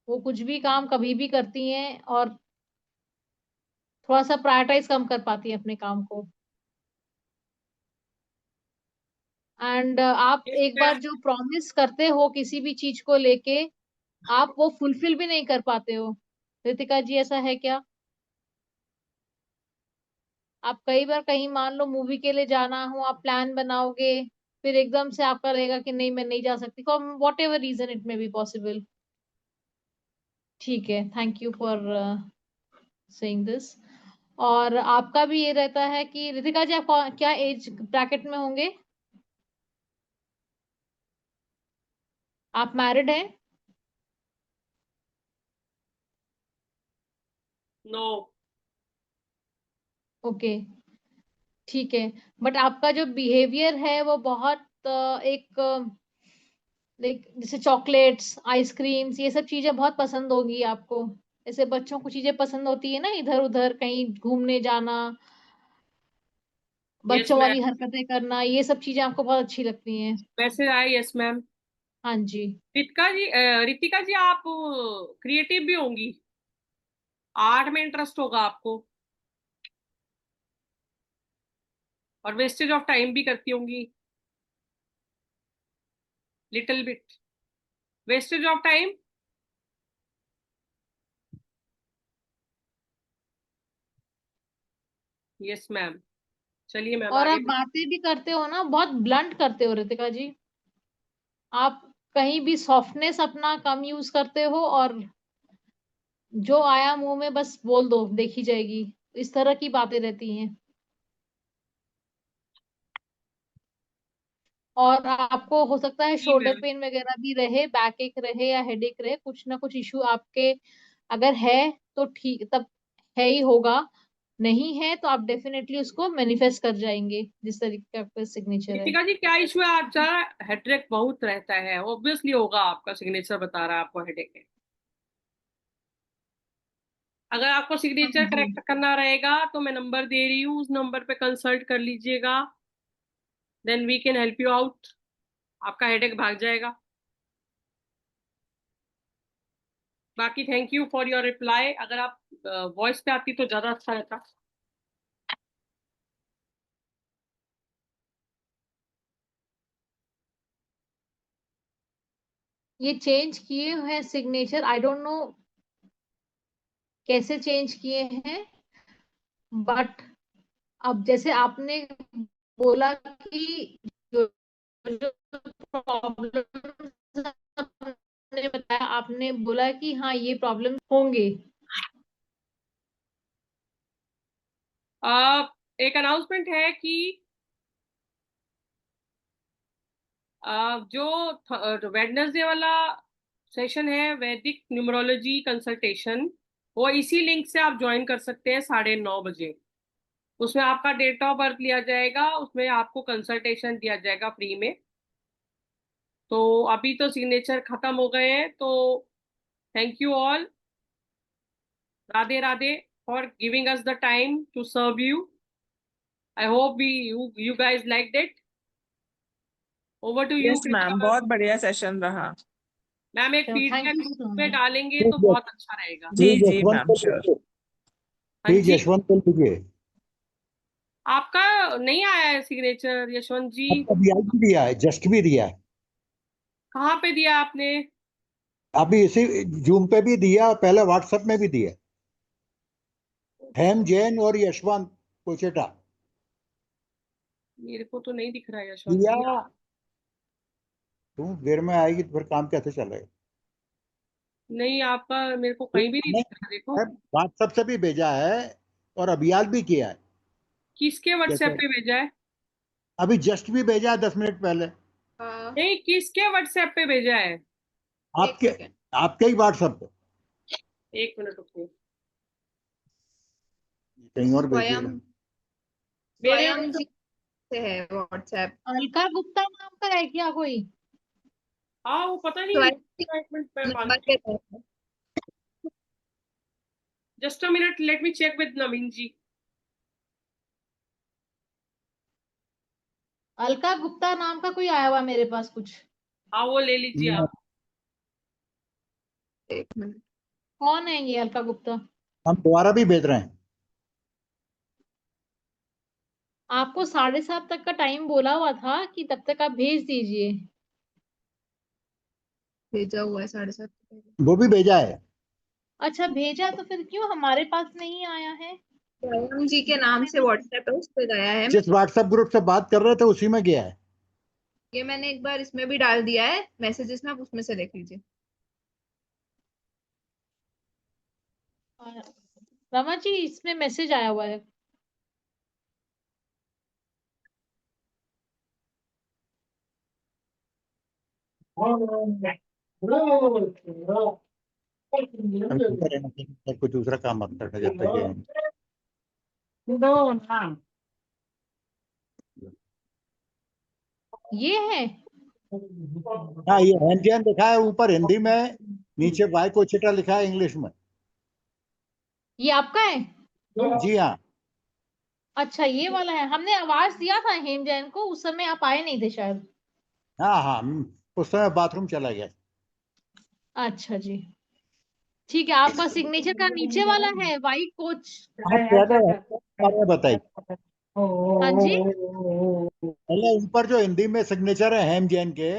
S1: वो कुछ भी काम कभी भी करती हैं और थोड़ा सा प्रायोरिटाइज कम कर पाती है अपने काम को। एंड आप
S3: Yes,
S1: एक बार
S3: ma'am.
S1: जो प्रॉमिस करते हो किसी भी चीज को लेके, आप वो फुलफिल भी नहीं कर पाते हो। रितिका जी, ऐसा है क्या? आप कई बार कहीं मान लो मूवी के लिए जाना हो, आप प्लान बनाओगे, फिर एकदम से आपका रहेगा कि नहीं मैं नहीं जा सकती, for whatever reason it may be possible. ठीक है, thank you for saying this. और आपका भी ये रहता है कि रितिका जी, आप क्या एज ब्रैकेट में होंगे? आप मैरिड हैं?
S3: No.
S1: ओके, ठीक है। बट आपका जो बिहेवियर है वो बहुत एक लाइक जैसे चॉकलेट्स, आइसक्रीम्स, ये सब चीजें बहुत पसंद होगी आपको। ऐसे बच्चों को चीजें पसंद होती है ना, इधर उधर कहीं घूमने जाना,
S3: Yes,
S1: बच्चों
S3: ma'am.
S1: वाली हरकतें करना, ये सब चीजें आपको बहुत अच्छी लगती हैं।
S3: मैसेज आया, यस मैम।
S1: हाँ जी।
S3: रितिका जी आप क्रिएटिव भी होंगी, आर्ट में इंटरेस्ट होगा आपको, और वेस्टेज ऑफ टाइम भी करती होंगी, little bit wastage of time. Yes ma'am. चलिए मैम
S1: और
S3: आगे।
S1: आप बातें भी करते हो ना, बहुत ब्लंट करते हो रितिका जी। आप कहीं भी सॉफ्टनेस अपना कम यूज करते हो, और जो आया मुंह में बस बोल दो, देखी जाएगी, इस तरह की बातें रहती हैं। और आपको हो सकता है
S3: जी
S1: शोल्डर
S3: मैम।
S1: पेन वगैरह भी रहे, बैक एक रहे या हेडेक रहे, कुछ ना कुछ इशू आपके अगर है तो ठीक, तब है ही होगा। नहीं है तो आप डेफिनेटली उसको मैनिफेस्ट कर जाएंगे, जिस तरीके का आपका सिग्नेचर है।
S3: रितिका जी क्या इशू है आपका? हेडेक बहुत रहता है, ऑब्वियसली होगा, आपका सिग्नेचर बता रहा है आपको हेडेक है। अगर आपको
S1: हाँ
S3: सिग्नेचर
S1: जी।
S3: करेक्ट करना रहेगा तो मैं नंबर दे रही हूँ, उस नंबर पे कंसल्ट कर लीजिएगा, then we can help you out, आपका हेडेक भाग जाएगा। बाकी thank you for your reply, अगर आप वॉइस पे आती तो ज्यादा अच्छा रहता।
S1: ये चेंज किए हैं सिग्नेचर, आई डोंट नो कैसे चेंज किए हैं, बट अब जैसे आपने बोला कि जो जो प्रॉब्लम आपने बताया, आपने बोला कि हाँ ये प्रॉब्लम होंगे।
S3: एक अनाउंसमेंट है कि जो वेडनेसडे वाला सेशन है, वैदिक न्यूमरोलॉजी कंसल्टेशन, वो इसी लिंक से आप ज्वाइन कर सकते हैं 9:30 बजे। उसमें आपका डेट ऑफ बर्थ लिया जाएगा, उसमें आपको कंसल्टेशन दिया जाएगा फ्री में। तो अभी तो सिग्नेचर खत्म हो गए हैं, तो thank you all, Radhe Radhe, for giving us the time to serve you. I hope we you guys liked it. Over to you
S8: yes
S3: Kritika
S8: ma'am,
S3: ma'am.
S8: बहुत बढ़िया सेशन रहा।
S3: मैम एक
S1: थैंक
S3: फीडबैक
S1: यू सो
S3: पे
S1: मच।
S3: डालेंगे तो बहुत अच्छा रहेगा।
S8: जी
S13: प्लीज
S8: जी
S13: यशवंत
S8: मैम,
S13: को
S8: श्योर।
S13: लीजिए,
S3: हाँ
S13: प्लीज
S3: जी।
S13: यशवंत को लीजिए।
S3: आपका नहीं आया है सिग्नेचर यशवंत जी?
S13: अभी आज भी दिया है, जस्ट भी दिया है,
S3: कहाँ पे दिया आपने?
S13: अभी इसी जूम पे भी दिया, पहले व्हाट्सएप में भी दिया। हेम जैन और यशवंत कोचेटा
S3: मेरे को तो नहीं दिख रहा है यशवंत
S13: दिया।
S3: जी।
S13: तुम देर में आएगी तो फिर काम कैसे चलेगा?
S3: नहीं, आपका मेरे को कहीं भी नहीं दिख रहा, देखो।
S13: व्हाट्सएप से भी भेजा है और अभियान भी किया है।
S3: किसके व्हाट्सएप
S13: जैसे
S3: पे भेजा है?
S13: अभी जस्ट भी भेजा है 10 मिनट पहले।
S3: नहीं, किसके व्हाट्सएप पे भेजा है?
S13: आपके आपके ही व्हाट्सएप पे,
S3: एक मिनट रुकिए।
S13: कहीं और भेजिएगा।
S3: मेरे
S14: से है व्हाट्सएप।
S1: अलका गुप्ता नाम का है क्या कोई?
S3: हाँ, वो पता नहीं,
S14: स्वाति
S3: एक मिनट पे
S14: नंबर पे है।
S3: Just a minute, let me check with Naveen ji.
S1: Alka Gupta नाम का कोई आया हुआ मेरे पास कुछ।
S3: हाँ वो ले लीजिए आप।
S14: एक मिनट।
S1: कौन है ये अलका गुप्ता?
S13: हम दोबारा भी भेज रहे हैं।
S1: आपको 7:30 तक का टाइम बोला हुआ था कि तब तक आप भेज दीजिए।
S14: भेजा हुआ है 7:30
S13: वो भी भेजा है।
S1: अच्छा भेजा, तो फिर क्यों हमारे पास नहीं आया है?
S14: स्वयं जी के नाम से व्हाट्सएप है, उस पे गया है।
S13: जिस व्हाट्सएप ग्रुप से बात कर रहे थे उसी में गया है।
S14: ये मैंने एक बार इसमें भी डाल दिया है मैसेजेस में, आप उसमें से देख लीजिए।
S1: रमा जी इसमें मैसेज आया हुआ है।
S13: हम ऊपर रहना चाहिए, कोई दूसरा काम मत करना जब तक ये है।
S1: ये है।
S13: हाँ ये हैंड लिखा है ऊपर हिंदी में, नीचे वाई कोचिटा लिखा है इंग्लिश में।
S1: ये आपका है?
S13: जी हाँ।
S1: अच्छा ये वाला है। हमने आवाज दिया था हेम जैन को, उस समय आप आए नहीं थे शायद।
S13: हाँ हाँ उस समय बाथरूम चला गया।
S1: अच्छा जी ठीक है। आपका सिग्नेचर का नीचे वाला है वाई कोच।
S13: आप पहले बारे में बताइए।
S1: हाँ जी।
S13: पहले ऊपर जो हिंदी में सिग्नेचर है हेम जैन के,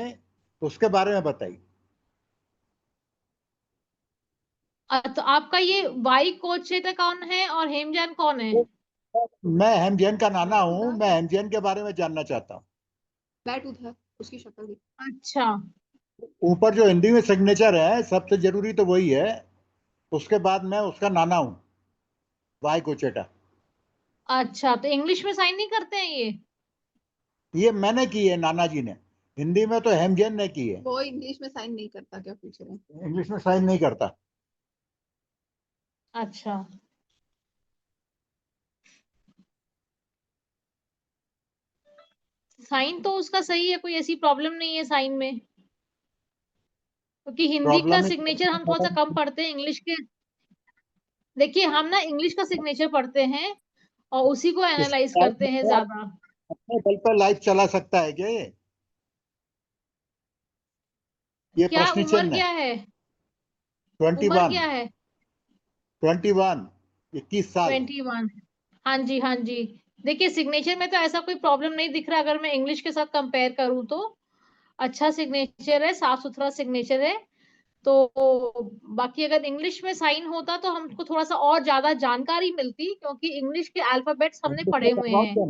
S13: उसके बारे में बताइए।
S1: तो आपका ये वाई कोच कौन है और हेम जैन कौन है?
S13: मैं हेम जैन का नाना हूँ, मैं हेम जैन के बारे में जानना चाहता हूँ।
S14: बैठ उधर, उसकी शक्ल देख।
S1: अच्छा
S13: ऊपर जो हिंदी में सिग्नेचर है सबसे जरूरी तो वही है, उसके बाद मैं उसका नाना हूँ, वाई कोचेटा।
S1: अच्छा, तो इंग्लिश में साइन नहीं करते हैं ये?
S13: ये मैंने की है, नाना जी ने। हिंदी में तो हेमजैन ने की है।
S14: वो इंग्लिश में साइन नहीं करता, क्या पूछ रहे हैं?
S13: इंग्लिश में साइन नहीं करता।
S1: अच्छा साइन तो उसका सही है, कोई ऐसी प्रॉब्लम नहीं है साइन में, क्योंकि हिंदी का
S13: प्रॉब्लम
S1: सिग्नेचर हम थोड़ा सा कम पढ़ते हैं इंग्लिश के। देखिए हम ना इंग्लिश का सिग्नेचर पढ़ते हैं और उसी को एनालाइज करते हैं ज्यादा।
S13: अपने बल पर लाइफ चला सकता है क्या ये
S1: क्या
S13: प्रश्न
S1: उम्र
S13: चिन्ह है।
S1: क्या है?
S13: 21।
S1: उम्र क्या है?
S13: 21 21 साल।
S1: 21। हाँ जी हाँ जी। देखिए सिग्नेचर में तो ऐसा कोई प्रॉब्लम नहीं दिख रहा, अगर मैं इंग्लिश के साथ कंपेयर करूँ तो अच्छा सिग्नेचर है, साफ सुथरा सिग्नेचर है। तो बाकी अगर इंग्लिश में साइन होता तो हमको थोड़ा सा और ज्यादा जानकारी मिलती, क्योंकि इंग्लिश के अल्फाबेट्स हमने
S13: इंग्लिश
S1: पढ़े
S13: में
S1: हुए
S13: करवाऊं
S1: हैं।
S13: क्या?